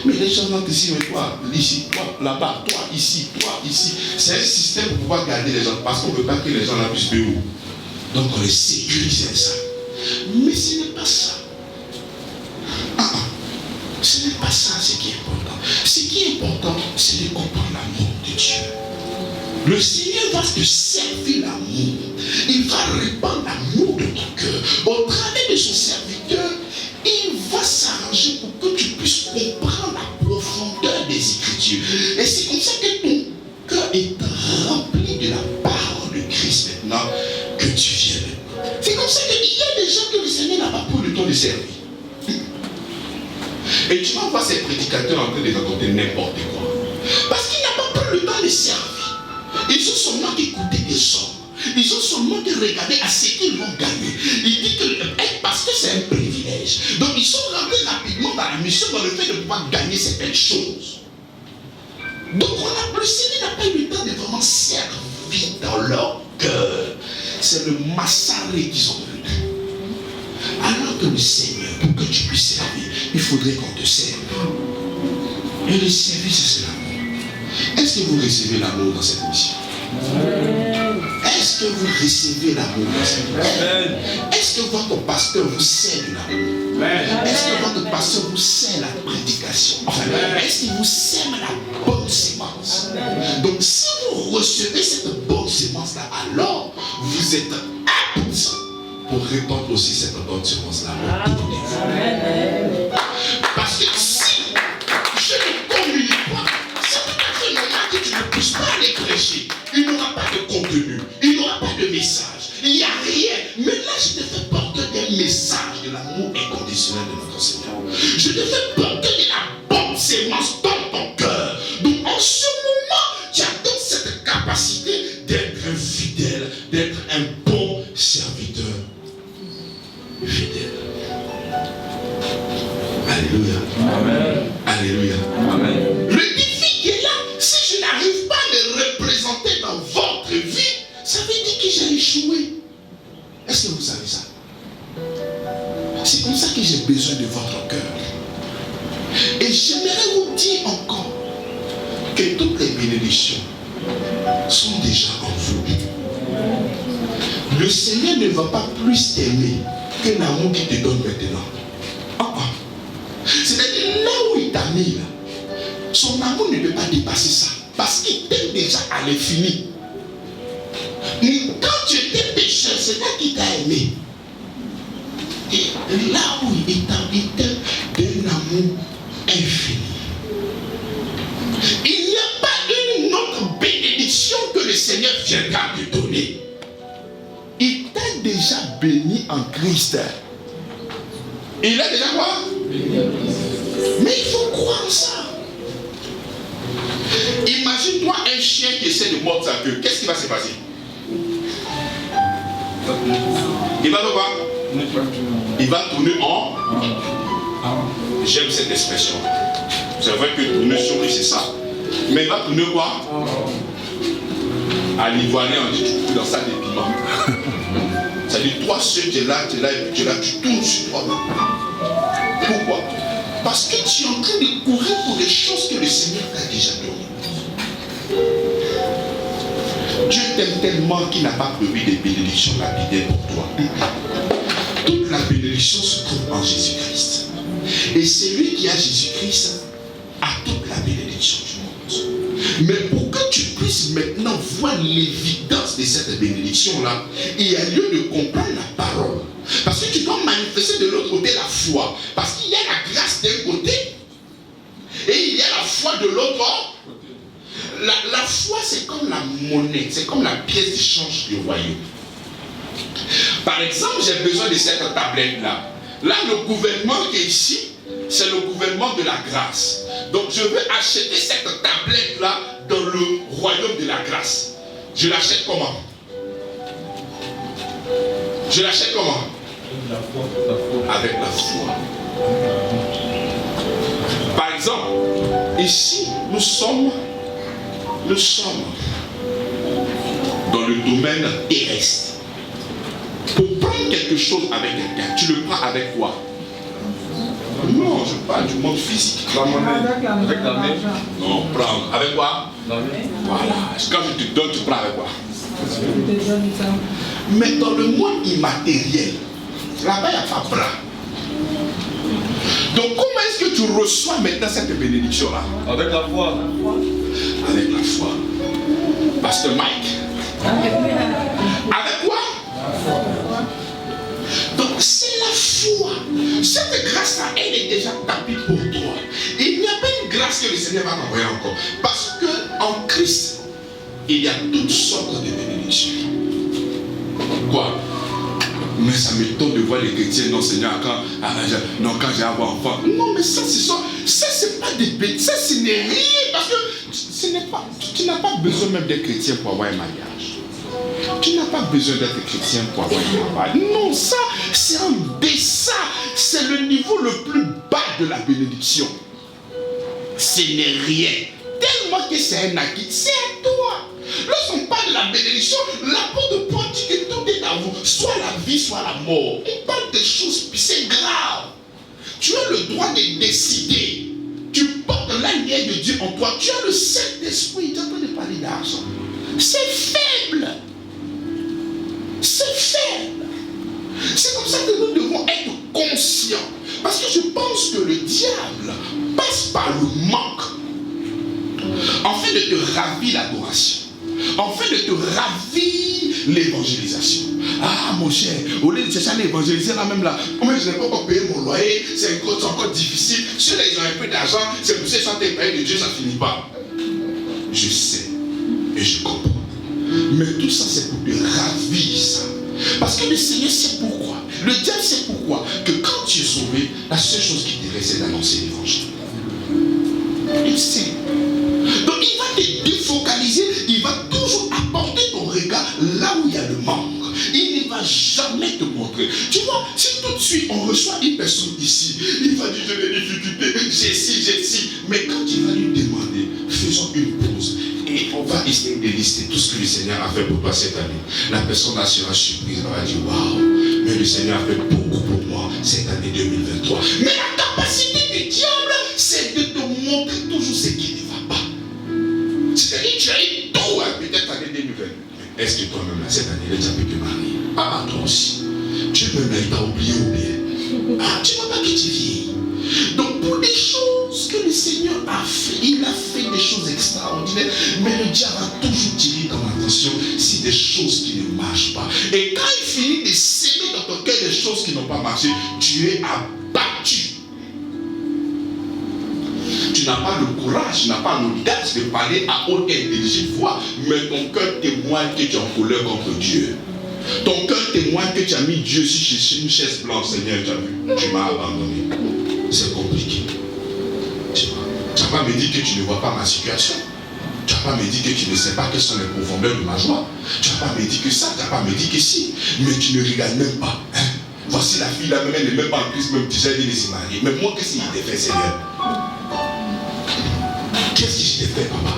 Mais les gens vont ici, mais toi, ici, toi, là-bas, toi, ici, toi, ici. C'est un système pour pouvoir garder les gens. Parce qu'on ne veut pas que les gens là puissent de haut. Donc on les sécurise ça. Mais ce n'est pas ça. Ce n'est pas ça ce qui est important. Ce qui est important, c'est de comprendre l'amour de Dieu. Le Seigneur va te servir l'amour. Il va répandre l'amour de ton cœur. Au travers de son serviteur, il va s'arranger pour que tu puisses comprendre la profondeur des Écritures. Et c'est comme ça que ton cœur est rempli de la parole de Christ maintenant que tu viens. C'est comme ça qu'il y a des gens que le Seigneur n'a pas pris le temps de servir. Et tu vas voir ces prédicateurs en train de raconter n'importe quoi. Parce qu'il n'a pas pris le temps de servir. Ils ont seulement écouté des hommes. Ils ont seulement regardé à ce qu'ils vont gagner. Il dit que parce que c'est un privilège. Donc ils sont rentrés rapidement dans la mission, dans le fait de pouvoir gagner certaines choses. Donc le Seigneur n'a pas eu le temps de vraiment servir dans leur cœur. C'est le massacre qu'ils ont vu. que le Seigneur, pour que tu puisses servir, il faudrait qu'on te serve. Et le service, c'est l'amour. Est-ce que vous recevez l'amour dans cette mission? Est-ce que vous recevez l'amour dans cette mission? Est-ce que votre pasteur vous sert de l'amour? Est-ce que votre pasteur vous sert la prédication? Enfin, est-ce qu'il vous sert la bonne sémence? Donc, si vous recevez cette bonne sémence-là, alors vous êtes apte pour répandre aussi cette bonne sémence-là. Parce que si je ne communique pas, c'est tout à fait normal que tu ne puisses pas aller prêcher. Il n'y aura pas de contenu, il n'y aura pas de message, il n'y a rien. Mais là, je te fais porter des messages de l'amour inconditionnel de notre Seigneur. Je te fais porter de la bonne sémence dans ton cœur. Donc en ce moment, tu as donc cette capacité d'être un fidèle, d'être un bon serviteur fidèle. Alléluia. Amen. Alléluia. Amen. Le défi qui est là, si je n'arrive pas à le représenter dans votre vie, ça veut dire que j'ai échoué. Est-ce que vous savez ça? C'est comme ça que j'ai besoin de votre cœur. Et j'aimerais vous dire encore que toutes les bénédictions sont déjà en vous. Le Seigneur ne va pas plus t'aimer que l'amour qu'il te donne maintenant. C'est-à-dire là où il t'a mis, là, son amour ne peut pas dépasser ça. Parce qu'il t'aime déjà à l'infini. Mais quand tu étais pécheur, c'est là qu'il t'a aimé. Et là où il t'aime d'un amour infini. Il n'y a pas une autre bénédiction que le Seigneur viendra te donner. Il t'a déjà béni en Christ. Il a déjà quoi? Mais il faut croire ça. Imagine-toi un chien qui essaie de mordre sa queue. Qu'est-ce qui va se passer? Il va faire quoi? Il va tourner en... J'aime cette expression. C'est vrai que tourner sur lui, c'est ça. Mais il va tourner quoi? À l'ivoirien, on dit tu dans ça des piments. Ça dit toi seul, tu es là, et puis tu es là, tu tournes sur toi-même. Pourquoi? Parce que tu es en train de courir pour des choses que le Seigneur t'a déjà données. Dieu t'aime tellement qu'il n'a pas prévu des bénédictions lapidaires pour toi. Toute la bénédiction se trouve en Jésus-Christ. Et celui qui a Jésus-Christ a toute la bénédiction du monde. Mais pour que tu puisses maintenant voir l'évidence de cette bénédiction-là, il y a lieu de comprendre la parole. Parce que tu dois manifester de l'autre côté la foi. Parce qu'il y a la grâce d'un côté et il y a la foi de l'autre. La foi, c'est comme la monnaie, c'est comme la pièce d'échange du royaume. Par exemple, j'ai besoin de cette tablette-là. Là, le gouvernement qui est ici, c'est le gouvernement de la grâce. Donc, je veux acheter cette tablette-là dans le royaume de la grâce. Je l'achète comment? Je l'achète comment? Avec la foi. Par exemple, ici, nous sommes dans le domaine terrestre. Pour prendre quelque chose avec quelqu'un, tu le prends avec quoi? Non, je parle du monde physique. La monnaie. Avec la main. Non, prendre. Avec quoi? La main. Voilà. Quand je te donne, tu prends avec quoi? Mais dans le monde immatériel, là-bas, il n'y a pas bras. Donc, comment est-ce que tu reçois maintenant cette bénédiction-là? Avec la foi. Avec la foi. Pasteur Mike. Avec quoi? Donc, c'est la foi. Cette grâce-là, elle est déjà tapie pour toi. Il n'y a pas une grâce que le Seigneur va m'envoyer encore. Parce qu'en Christ, il y a toutes sortes de bénédictions. Quoi? Mais ça m'étonne de voir les chrétiens, non Seigneur, quand j'ai avoir enfant. Non, mais ça c'est pas des bêtises, ça ce n'est rien, parce que tu n'as pas besoin même d'être chrétien pour avoir un mariage. Tu n'as pas besoin d'être chrétien pour avoir un mariage. Non, ça c'est un dessin, c'est le niveau le plus bas de la bénédiction. Ce n'est rien, tellement que c'est un acquis, c'est à toi. Lorsqu'on parle de la bénédiction, l'apôtre Paul dit que tout est à vous, soit la vie, soit la mort. Il parle des choses, c'est grave. Tu as le droit de décider. Tu portes la lumière de Dieu en toi. Tu as le Saint-Esprit. Tu es en train de parler d'argent. C'est faible. C'est faible. C'est comme ça que nous devons être conscients. Parce que je pense que le diable passe par le manque. Afin de te ravir l'adoration. Afin de te ravir l'évangélisation. Ah mon cher, au lieu de chercher à l'évangéliser là même là, moi je n'ai pas encore payé mon loyer, c'est encore difficile. Si les gens ont un peu d'argent, c'est pour ça que chanter payer de Dieu, ça ne finit pas. Je sais et je comprends. Mais tout ça c'est pour te ravir ça. Parce que le Seigneur sait pourquoi. Le diable sait pourquoi. Que quand tu es sauvé, la seule chose qui te reste c'est d'annoncer l'évangile. Il sait. Donc il va te défocaliser, il va toujours apporter ton regard là où il y a le manque. Il ne va jamais te montrer. Tu vois, si tout de suite on reçoit une personne ici, il va dire j'ai des difficultés, j'ai ci. Mais quand il va lui demander, faisons une pause et on va essayer de lister tout ce que le Seigneur a fait pour toi cette année. La personne sera surprise, elle va dire waouh, mais le Seigneur a fait beaucoup pour moi cette année 2023. Mais la capacité du diable, c'est de te montrer toujours ce qui ne va pas. C'est-à-dire tu as eu tout, peut-être année 2020. Est-ce que toi-même, là, cette année, tu as pu te marier? Ah, toi aussi. Dieu-même, là, il t'a oublié ou bien? Ah, tu n'as pas que tu vieillis. Donc, pour les choses que le Seigneur a fait, il a fait des choses extraordinaires, mais le diable a toujours tiré dans l'attention si des choses qui ne marchent pas. Et quand il finit de s'aimer dans ton cœur des choses qui n'ont pas marché, tu es abattu. Tu n'as pas le courage, tu n'as pas l'audace de parler à haute et intelligible voix, mais ton cœur témoigne que tu es en colère contre Dieu. Ton cœur témoigne que tu as mis Dieu sur une chaise blanche, Seigneur, tu m'as abandonné. C'est compliqué. Tu n'as pas me dit que tu ne vois pas ma situation. Tu n'as pas me dit que tu ne sais pas quelles sont les profondeurs de ma joie. Tu n'as pas me dit que ça, tu n'as pas me dit que si. Mais tu ne regardes même pas. Hein? Voici la fille là, même elle n'est même pas en Christ, même déjà elle est se marier. Mais moi, qu'est-ce qu'il t'a fait, Seigneur? Qu'est-ce que je t'ai fait, papa?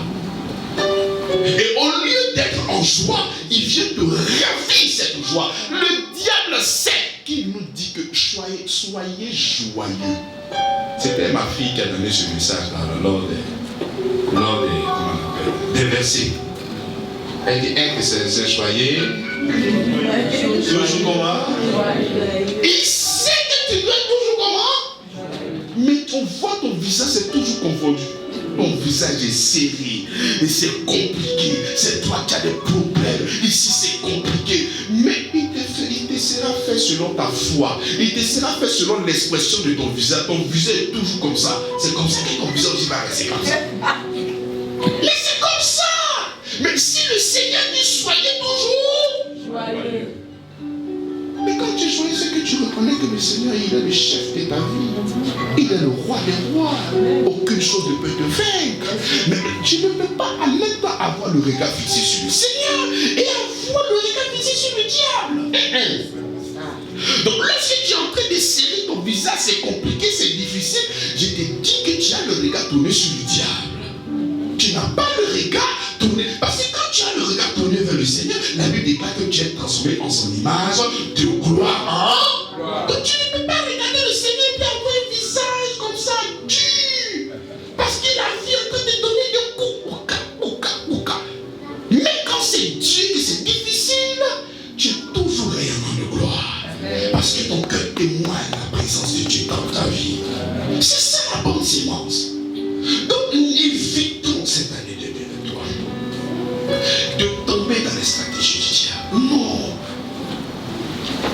Et au lieu d'être en joie, il vient te ravir cette joie. Le diable sait qu'il nous dit que soyez joyeux. C'était ma fille qui a donné ce message là, lors des comment on appelle, des versets. Elle dit que c'est joyeux. Toujours comment? Il sait que tu dois être toujours comment? Mais on voit ton visage, c'est toujours confondu. Ton visage est serré et c'est compliqué. C'est toi qui as des problèmes. Ici c'est compliqué. Mais il te sera fait selon ta foi. Il te sera fait selon l'expression de ton visage. Ton visage est toujours comme ça. C'est comme ça que ton visage aussi va rester comme ça. Mais c'est comme ça. Mais si le Seigneur dit soyez toujours joyeux. Mais quand tu es joyeux, c'est que tu reconnais que le Seigneur, il est le chef de ta vie. Il est le roi des rois. Aucune chose ne peut te vaincre. Mais tu ne peux pas en même temps avoir le regard fixé sur le Seigneur et avoir le regard fixé sur le diable. Donc lorsque tu es en train de serrer ton visage, c'est compliqué, c'est difficile. Je te dis que tu as le regard tourné sur le diable. Tu n'as pas le regard tourné. Parce que quand tu as le regard tourné vers le Seigneur, la Bible déclare que tu es transformé en son image de gloire. Donc tu ne peux pas regarder le Seigneur et avoir un visage comme ça dur. Parce qu'il a vu en train de donner des coups. Même quand c'est Dieu que c'est difficile, tu es toujours rayonnant de gloire. Parce que ton cœur témoigne la présence de Dieu dans ta vie. C'est ça la bonne sémence. Donc évitons cette année 2023 de tomber dans les stratégies du diable. Non.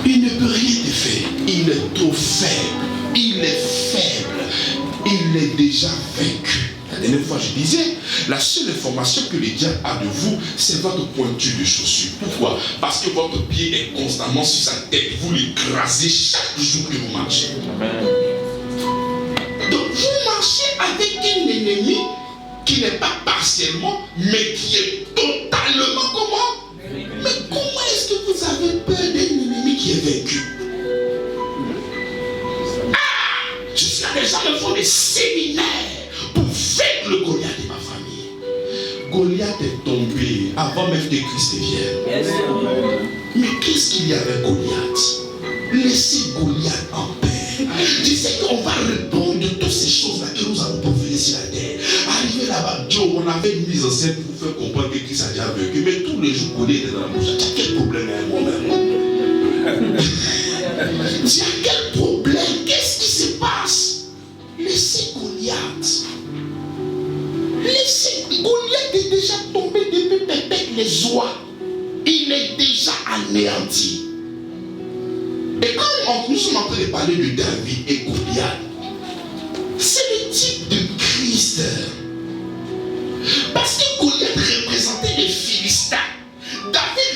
Il ne peut rien te faire. Il est trop faible. Il est faible. Il est déjà vaincu. La dernière fois, je disais, la seule information que le diable a de vous, c'est votre pointure de chaussure. Pourquoi? Parce que votre pied est constamment sur sa tête. Vous l'écrasez chaque jour que vous marchez. Donc, vous marchez avec un ennemi qui n'est pas partiellement, mais qui est totalement comment? Mais comment est-ce que vous avez peur d'un ennemi qui est vaincu? Ah! Jusqu'à des gens me font des séminaires pour vaincre le Goliath de ma famille. Goliath est tombé avant même que Christ vienne. Mais qu'est-ce qu'il y a avec Goliath? Laissez Goliath en paix. Tu sais qu'on va répondre de toutes ces choses-là que nous avons proférées sur la terre. Arrivé là-bas, Dieu, on avait une mise en scène pour faire comprendre que Christ a déjà vécu. Mais tous les jours, Goliath était dans la bouche. Tu as quel problème avec moi-même? Tu as quel problème? Qu'est-ce qui se passe? Laissez Goliath. Goliath est déjà tombé depuis pépette les oies. Il est déjà anéanti. Et quand nous sommes en train de parler de David et Goliath, c'est le type de Christ. Parce que Goliath représentait les Philistins. David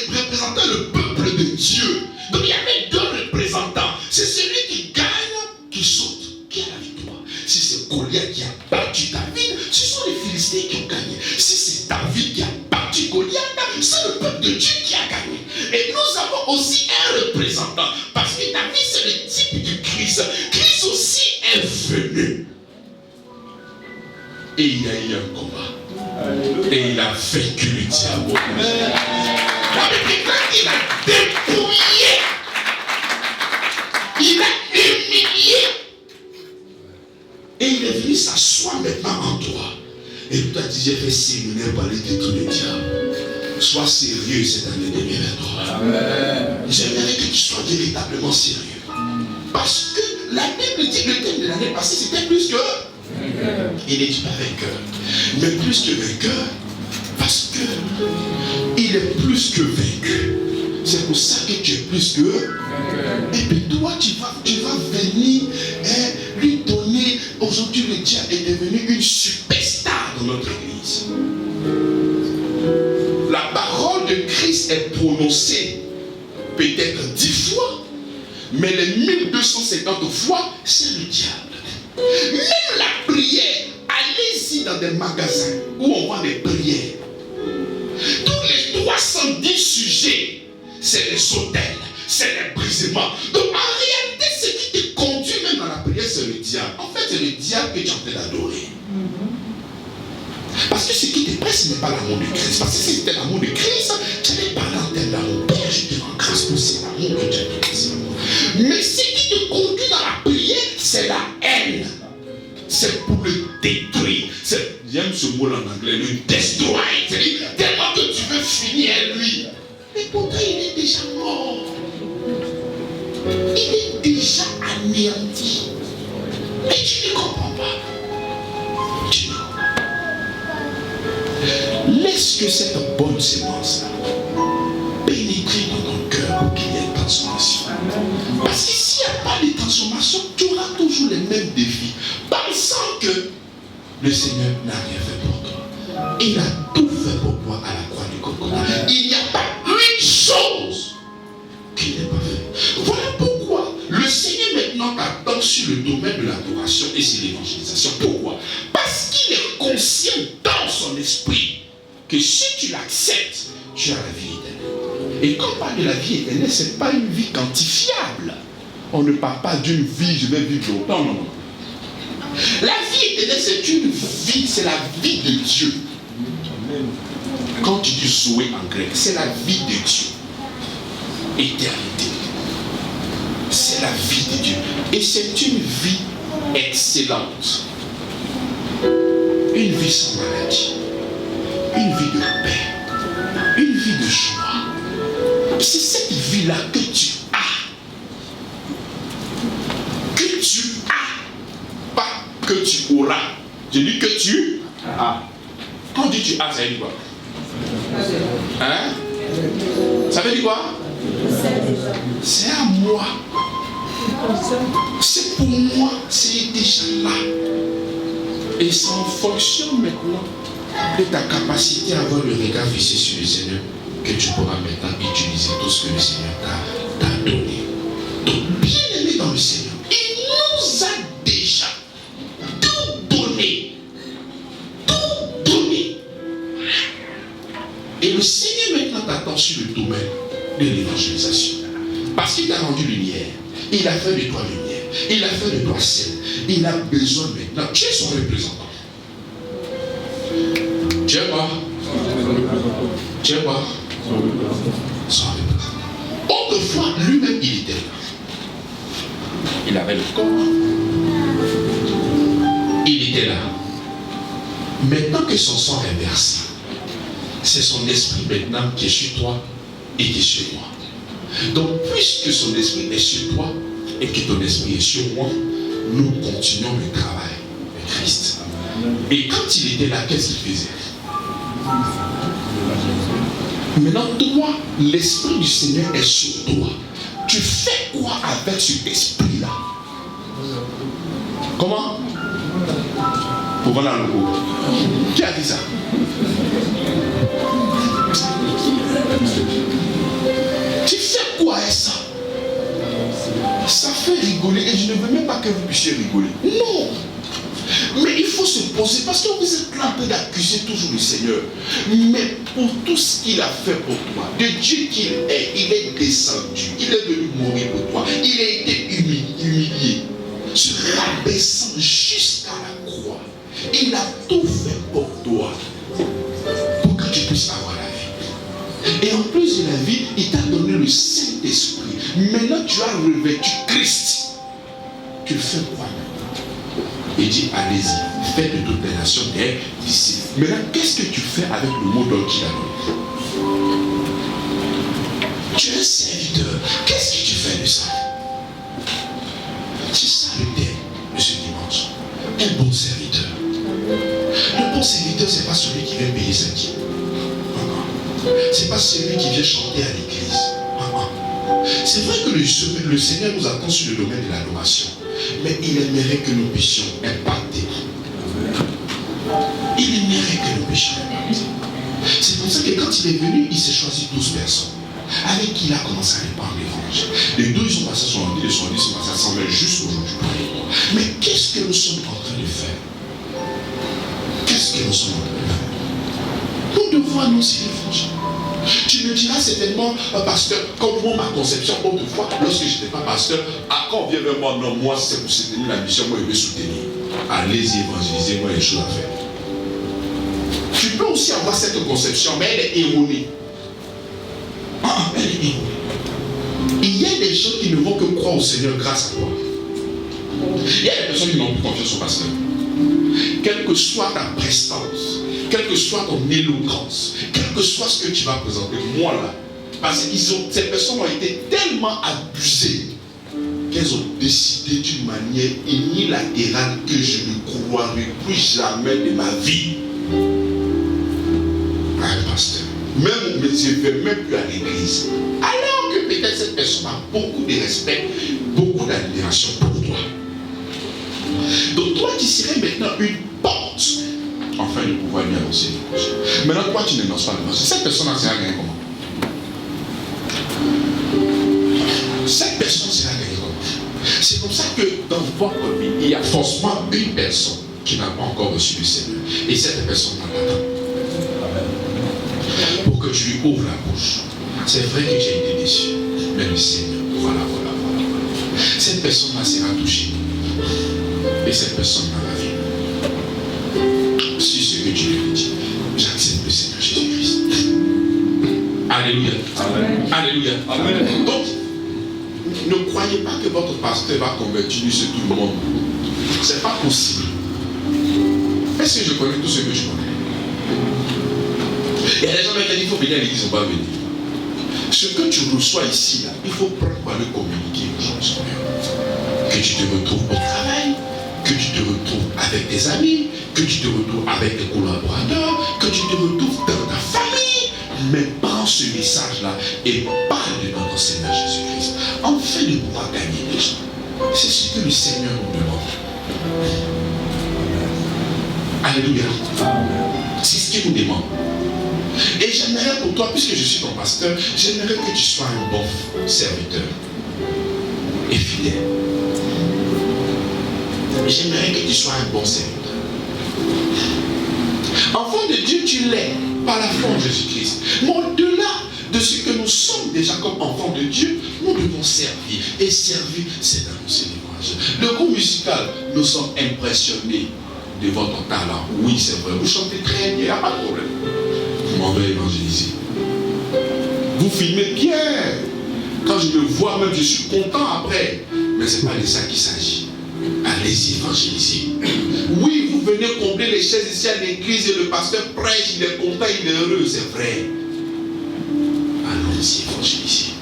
représentait le peuple de Dieu. Donc il y avait deux représentants. C'est celui qui gagne, qui saute, qui a la victoire. Si c'est Goliath qui a battu David, ce sont les Philistins qui ont gagné. Si c'est David qui a battu Goliath, c'est le peuple de Dieu qui a gagné. Et nous avons aussi un représentant. Parce que David, c'est le type du Christ. Christ aussi est venu. Et il y a eu un combat. Et il a vaincu le diable. La Bible déclare qu'il a dépouillé. Il a humilié. Et il est venu s'asseoir maintenant en toi. Et toi, tu dis, j'ai fait séminaire pour aller détruire le diable. Sois sérieux cette année 2023. J'aimerais que tu sois véritablement sérieux. Parce que la Bible dit que le thème de l'année passée, c'était plus que... Il n'est pas vainqueur. Mais plus que vainqueur, parce que il est plus que vaincu. C'est pour ça que tu es plus que... Et puis toi, tu vas venir lui donner... Aujourd'hui, le diable est devenu une superstar dans notre église. La parole de Christ est prononcée peut-être 10 fois, mais les 1250 fois, c'est le diable. Même la prière, allez-y dans des magasins où on vend des prières. Tous les 310 sujets, c'est les sautelles, c'est les brisements. Donc en réalité, ce qui te conduit même dans la prière, c'est le diable. En fait, c'est le diable que tu es en train d'adorer. Parce que ce qui te presse, ce n'est pas l'amour de Christ. Parce que si c'était l'amour de Christ, tu n'allais pas en termes d'amour. Père, je te rends grâce pour cet amour que tu as donné. Mais ce qui te conduit dans la prière, c'est la haine. C'est pour le détruire. J'aime ce mot en anglais, le destroy. C'est-à-dire, tellement que tu veux finir lui. Mais pourtant, il est déjà mort. Il est déjà anéanti. Mais tu ne comprends pas. Tu ne comprends pas. Laisse que cette bonne sémence-là pénètre dans ton cœur pour qu'il y ait une transformation. Parce que s'il n'y a pas de transformation, tu auras toujours les mêmes défis. Pensant que le Seigneur n'a rien fait pour toi. Il a tout fait pour toi à la croix du Golgotha. Il n'y a pas une chose qu'il n'ait pas fait. Voilà pourquoi le Seigneur maintenant t'attend sur le domaine de l'adoration et sur l'évangélisation. Pourquoi? Parce qu'il est conscient dans son esprit que si tu l'acceptes, tu as la vie éternelle. Et quand on parle de la vie éternelle, ce n'est pas une vie quantifiable. On ne parle pas d'une vie, je vais vivre longtemps, non. La vie éternelle, c'est une vie, c'est la vie de Dieu. Quand tu dis Zoé en grec, c'est la vie de Dieu. Éternité. C'est la vie de Dieu. Et c'est une vie excellente. Une vie sans maladie. Une vie de paix. Une vie de joie. C'est cette vie-là que tu as. Que tu as. Pas que tu auras. Je dis que tu as. Quand on dit tu as, ça veut dire quoi? Hein? Ça veut dire quoi? C'est à moi. C'est pour moi. C'est déjà là. Et c'est en fonction maintenant de ta capacité à avoir le regard fixé sur le Seigneur que tu pourras maintenant utiliser tout ce que le Seigneur t'a donné. Donc, bien aimé dans le Seigneur, il nous a déjà tout donné. Tout donné. Et le Seigneur maintenant t'attend sur le domaine de l'évangélisation. Parce qu'il t'a rendu lumière. Il a fait de toi lumière. Il a fait de toi sel. Il a besoin maintenant. Tu es son représentant. Tu es quoi? Tu es quoi? Son représentant. On te Autrefois, lui-même, il était là. Il avait le corps. Il était là. Maintenant que son sang est versé, c'est son esprit maintenant qui est sur toi et qui est sur moi. Donc, puisque son esprit est sur toi et que ton esprit est sur moi, nous continuons le travail de Christ. Et quand il était là, qu'est-ce qu'il faisait? Maintenant, toi, l'esprit du Seigneur est sur toi. Tu fais quoi avec cet esprit-là? Comment? Pour voir le coup. Qui a dit ça? Tu fais quoi avec ça? Ça fait rigoler et je ne veux même pas que vous puissiez rigoler. Non! Mais il faut se poser parce que vous êtes là en train d'accuser toujours le Seigneur. Mais pour tout ce qu'il a fait pour toi, de Dieu qu'il est, il est descendu, il est venu mourir pour toi, il a été humilié, se rabaissant jusqu'à la croix. Il a tout fait pour toi, pour que tu puisses avoir la vie. Et en plus de la vie, il t'a donné le Saint-Esprit. Maintenant, tu as revêtu Christ. Tu fais quoi maintenant? Il dit, allez-y, faites de toutes les nations des disciples. Maintenant, qu'est-ce que tu fais avec le mot d'ordre qu'il a donné? Tu es un serviteur. Qu'est-ce que tu fais de ça? C'est ça le thème de ce dimanche. Un bon serviteur. Le bon serviteur, ce n'est pas celui qui vient payer sa dîme. Ce n'est pas celui qui vient chanter à l'église. C'est vrai que le Seigneur nous attend sur le domaine de l'adoration. Mais il aimerait que nous puissions impacter. Il aimerait que nous puissions impacter. C'est pour ça que quand il est venu, il s'est choisi 12 personnes avec qui il a commencé à répandre l'évangile. Les 12 sont passés à 70, les 70 sont passés à 100, mais juste aujourd'hui. Mais qu'est-ce que nous sommes en train de faire? Qu'est-ce que nous sommes en train de faire? Nous devons annoncer l'évangile. Tu me diras certainement, pasteur, comme moi, ma conception autrefois, lorsque je n'étais pas pasteur, quand on vient vers moi, non, moi, c'est pour soutenir la mission, moi, je vais soutenir. Allez-y, évangélisez, moi, il y a des choses à faire. Tu peux aussi avoir cette conception, mais elle est erronée. Elle est erronée. Il y a des gens qui ne vont que croire au Seigneur grâce à toi. Il y a des personnes qui n'ont plus confiance au pasteur. Quelle que soit ta prestance, quelle que soit ton éloquence, quel que soit ce que tu vas présenter, moi là, parce que ces personnes ont été tellement abusées qu'elles ont décidé d'une manière unilatérale que je ne croirai plus jamais de ma vie à un pasteur. Même je ne vais même plus à l'église. Alors que peut-être cette personne a beaucoup de respect, beaucoup d'admiration pour toi. Donc toi tu serais maintenant une porte afin de pouvoir lui annoncer l'évangile. Maintenant toi tu n'annonces pas l'évangile. Cette personne-là sera gagnée comment? Cette personne sera gagnée comment? C'est comme ça que dans votre vie, il y a forcément une personne qui n'a pas encore reçu le Seigneur. Et cette personne-là l'attend. Pour que tu lui ouvres la bouche. C'est vrai que j'ai été déçu. Mais le Seigneur, voilà. Cette personne-là sera touchée. Et cette personne-là va vivre. Si ce que tu lui dis, j'accepte le Seigneur Jésus-Christ. Alléluia. Amen. Alléluia. Amen. Donc, ne croyez pas que votre pasteur va convertir sur tout le monde. Ce n'est pas possible. Est-ce que je connais tout ce que je connais? Il y a des gens qui disent qu'il faut venir à l'église, ils ne vont pas venir. Ce que tu reçois ici, là, il faut prendre par le communiquer aux gens. Que tu te retrouves au travail, que tu te retrouves avec tes amis, que tu te retrouves avec tes collaborateurs, que tu te retrouves dans ta famille. Mais prends ce message-là et parle de notre Seigneur Jésus-Christ. Afin de pouvoir gagner des gens. C'est ce que le Seigneur nous demande. Alléluia. C'est ce qu'il nous demande. Et j'aimerais pour toi, puisque je suis ton pasteur, j'aimerais que tu sois un bon serviteur et fidèle. J'aimerais que tu sois un bon serviteur. Enfant de Dieu, tu l'es par la foi en Jésus-Christ. Mais au-delà de ce que nous sommes déjà comme enfants de Dieu, nous devons servir. Et servir, c'est d'annoncer l'évangile. Le groupe musical, nous sommes impressionnés de votre talent. Oui, c'est vrai. Vous chantez très bien, il n'y a pas de problème. Vous m'en allez évangéliser. Vous filmez bien. Quand je me vois même, je suis content après. Mais ce n'est pas de ça qu'il s'agit. Allez-y évangéliser. Oui, vous venez combler les chaises ici à l'église et le pasteur prêche, il est content, il est heureux, c'est vrai. Allons-y évangéliser.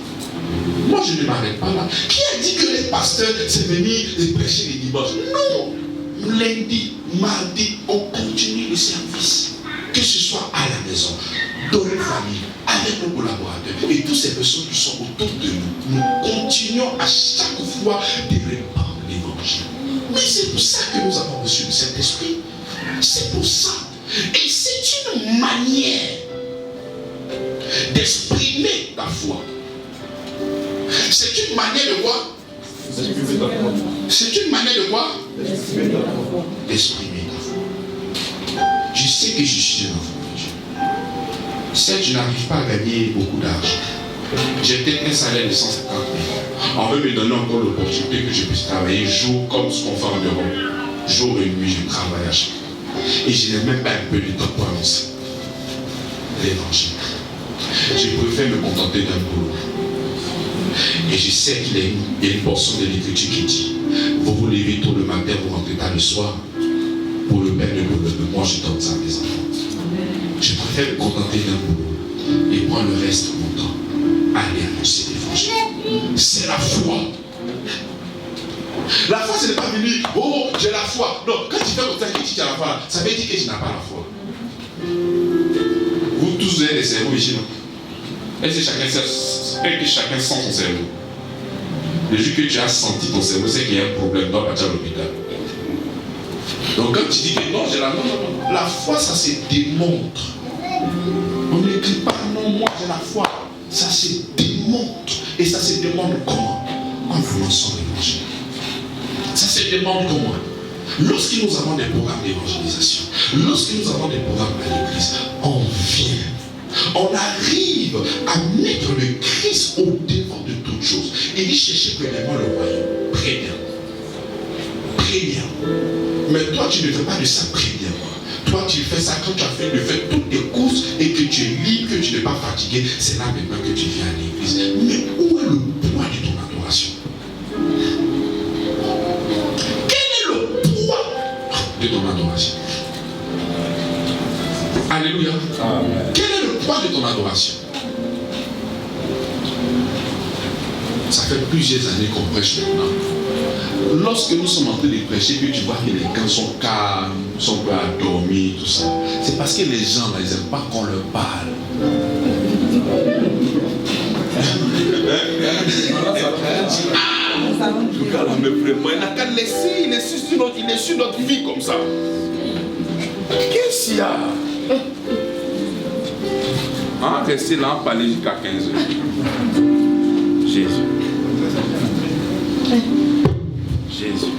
Moi, je ne m'arrête pas là. Qui a dit que les pasteurs, c'est venir et prêcher les dimanches? Non. Lundi, mardi, on continue le service. Que ce soit à la maison, dans nos familles, avec nos collaborateurs et toutes ces personnes qui sont autour de nous. Nous continuons à chaque fois de répandre l'évangile. Mais c'est pour ça que nous avons reçu le Saint-Esprit. C'est pour ça. Et c'est une manière d'exprimer ta foi. C'est une manière de quoi? C'est une manière de quoi? D'exprimer ta foi. Je sais que je suis un enfant de Dieu. Certes, je n'arrive pas à gagner beaucoup d'argent. J'ai peut-être un salaire de 150 000. On veut me donner encore l'opportunité que je puisse travailler jour comme ce qu'on fait en Europe. Jour et nuit, je travaille à chaque fois. Et je n'ai même pas un peu de temps pour annoncer l'évangile. Je préfère me contenter d'un boulot. Et je sais qu'il y a une portion de l'écriture qui dit: vous vous levez tôt le matin, vous rentrez tard le soir. Pour le père de boulot, moi je donne ça à mes enfants. Je préfère me contenter d'un boulot et prendre le reste de mon temps. Aller annoncer l'évangile. C'est la foi. La foi, ce n'est pas venir, oh, j'ai la foi. Non, quand tu fais comme ça, que tu as la foi, ça veut dire que tu n'as pas la foi. Vous tous avez des cerveaux ici, non? Est-ce que chacun sent son cerveau? Le jour que tu as senti ton cerveau, c'est qu'il y a un problème, tu dois partir à l'hôpital. Donc quand tu dis que non, j'ai la... Non. La foi, ça se démontre. On ne dit pas, non, moi j'ai la foi. Ça se démontre. Et ça se demande comment? En annonçant l'évangile. Ça se demande comment? Lorsque nous avons des programmes d'évangélisation, lorsque nous avons des programmes à l'église, on vient. On arrive à mettre le Christ au devant de toutes choses. Il dit: cherchez premièrement le royaume. Premièrement. Mais toi, tu ne fais pas de ça premièrement. Toi, tu fais ça quand tu as fait de faire toutes tes courses et que tu es libre, que tu n'es pas fatigué. C'est là maintenant que tu viens à l'église. Mais où est le poids de ton adoration? Quel est le poids de ton adoration? Alléluia. Amen. Quel est le poids de ton adoration? Ça fait plusieurs années qu'on prêche maintenant. Lorsque nous sommes en train de prêcher, que tu vois que les gens sont calmes, sont prêts à dormir, tout ça, c'est parce que les gens là, ils n'aiment pas qu'on leur parle. Le gars là me prend, il n'a qu'à laisser, il est sur notre vie comme ça. Qu'est-ce qu'il y a? Restez là, parler jusqu'à 15 heures. Jésus. Jésus.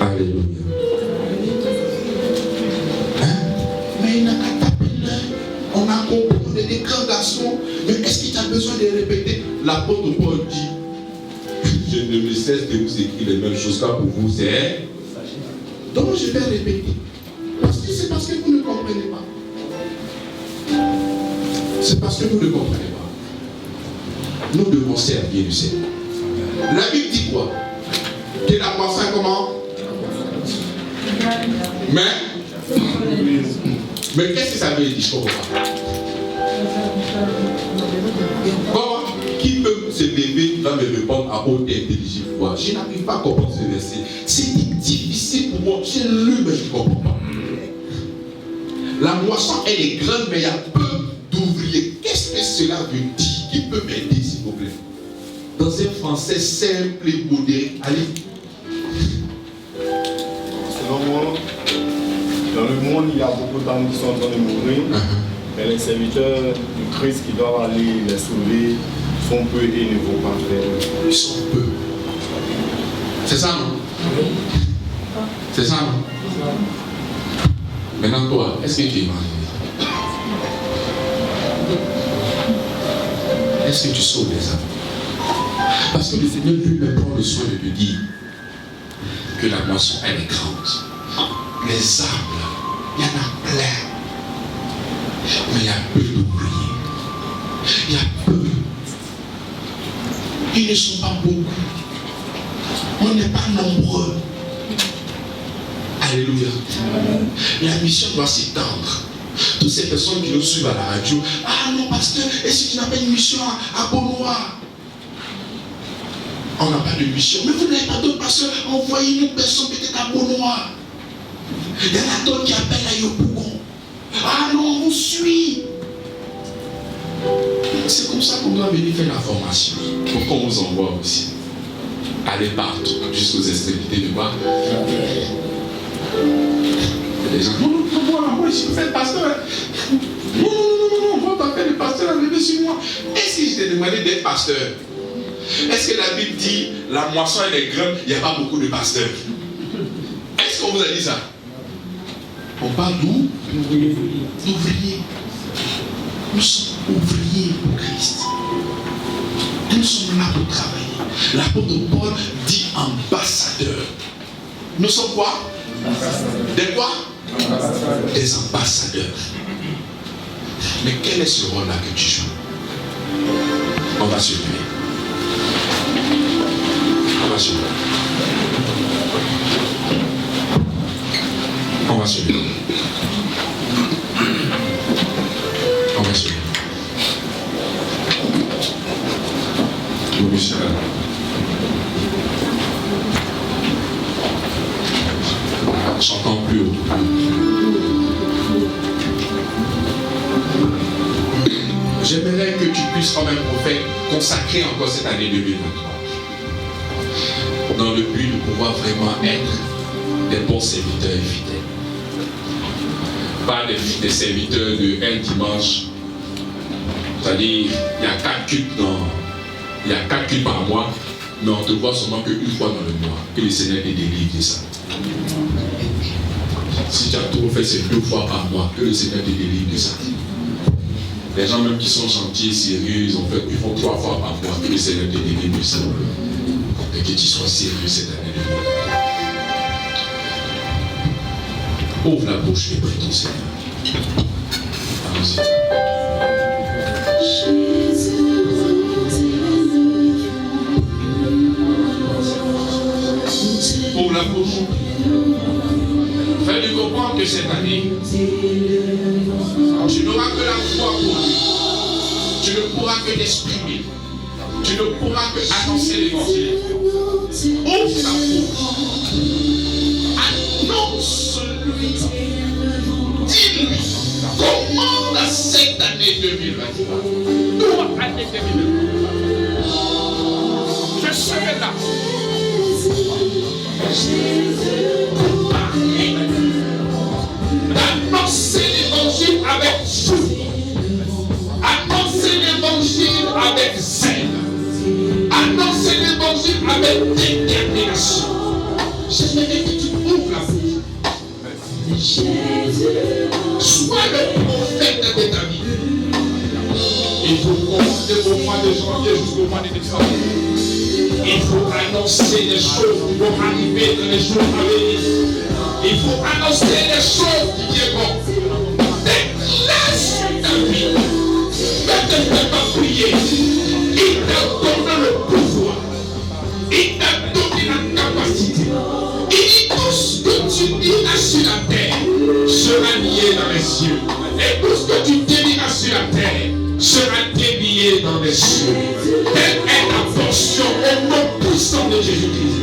Alléluia. Mais il n'a qu'à taper l'œil. On a compris, on est des grands garçons. Mais est-ce qu'il a besoin de répéter? L'apôtre Paul dit: je ne me cesse de vous écrire les mêmes choses, car pour vous c'est. Donc je vais répéter. Parce que c'est parce que vous ne comprenez pas. C'est parce que vous ne comprenez pas. Nous devons servir le Seigneur. La Bible dit quoi? Que la poisson comment? Mais qu'est-ce que ça veut dire? Je comprends pas. Comment? Qui peut se lever dans me répondre à haute et intelligible voix? Je n'arrive pas à comprendre ce verset. C'est difficile pour moi. J'ai lu, mais je ne comprends pas. La moisson, elle est grande, mais il y a peu d'ouvriers. Qu'est-ce que cela veut dire? Qui peut m'aider, s'il vous plaît? Dans un français simple et modéré. Allez. Selon moi, dans le monde, il y a beaucoup d'âmes qui sont en train de mourir. Mais les serviteurs du Christ qui doivent aller les sauver sont peu et ne vont pas faire. Ils sont peu. C'est ça, non? C'est ça, non? Maintenant, toi, est-ce que tu es marié? Est-ce que tu sauves les âmes? Parce que le Seigneur lui-même prend le soin de te dire que la moisson, elle est grande. Les arbres, il y en a plein. Mais il y a peu d'ouvriers. Il y a Ils ne sont pas beaucoup. On n'est pas nombreux. Alléluia. La mission doit s'étendre. Toutes ces personnes qui nous suivent à la radio, ah non, pasteur, est-ce que tu n'as pas une mission à Beaunois? On n'a pas de mission. Mais vous n'avez pas d'autres pasteurs. Envoyez une personne peut-être à Beaunois. Il y en a d'autres qui appellent à Yopougon. Ah non, on vous suit. C'est comme ça qu'on doit venir faire la formation. Pour qu'on vous envoie aussi. Allez partout, jusqu'aux extrémités de quoi? Les gens, non, moi, je suis fait pasteur. Non, on va pas faire le pasteur arriver sur moi. Est-ce que je t'ai demandé d'être pasteur? Est-ce que la Bible dit la moisson elle est grande, il n'y a pas beaucoup de pasteurs? Est-ce qu'on vous a dit ça? On parle d'où? D'ouvriers. Nous sommes ouvriers pour Christ. Nous sommes là pour travailler. L'apôtre Paul dit ambassadeur. Nous sommes quoi? Des quoi? Des ambassadeurs. Mais quel est ce rôle-là que tu joues? On va se lever. On va se lever. On va se lever. On va se lever. J'entends plus haut. J'aimerais que tu puisses quand même, prophète, consacrer encore cette année 2023 dans le but de pouvoir vraiment être des bons serviteurs et fidèles. Pas des serviteurs de un dimanche. C'est-à-dire, il y a 4 cultes par mois, mais on te voit seulement qu'une fois dans le mois. Que le Seigneur te délivre de ça. Si tu as trop fait, c'est 2 fois par mois. Que le Seigneur te délivre de ça. Les gens même qui sont gentils et sérieux, ils font 3 fois par mois. Que le Seigneur te délivre de ça. Et que tu sois sérieux cette année. Ouvre la bouche et prie ton Seigneur. Allons-y. Ouvre la bouche. Fais-lui comprendre que cette année, tu n'auras que la foi pour lui. Tu ne pourras que t'exprimer. Tu ne pourras que annoncer l'évangile. Ouvre ta bouche. Annonce-lui. Dis-lui. Commande cette année 2023. Toi, année 2023. Je serai là. Annoncer l'évangile avec joie. Annoncer l'évangile avec zèle. Annoncer l'évangile avec détermination. J'aimerais que tu ouvres la bouche. Sois le prophète de ta vie. Il faut commencer au mois de janvier jusqu'au mois de décembre. Il faut annoncer des choses qui vont arriver dans les jours à venir. Il faut annoncer des choses qui viendront. Déclare sur ta vie. Ne te fais pas prier. Il t'a donné le pouvoir. Il t'a donné la capacité. Il dit tout ce que tu diras sur la terre sera lié dans les cieux. Et tout ce que tu déliras sur la terre sera délié dans les cieux. Telle est la portion au nom puissant de Jésus-Christ.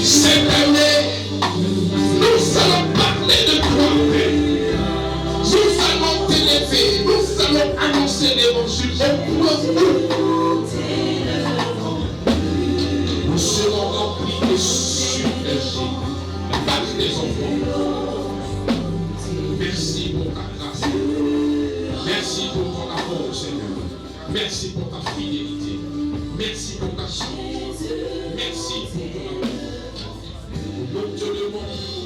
Cette année, nous allons parler de toi, Père. Nous allons t'élever, nous allons annoncer l'évangile au point où nous serons remplis et submergés par les enfants. Merci pour ta grâce. Merci pour ton amour, Seigneur. Merci pour ta fidélité. Merci pour ta chance. Merci pour ton amour. Nous te demandons.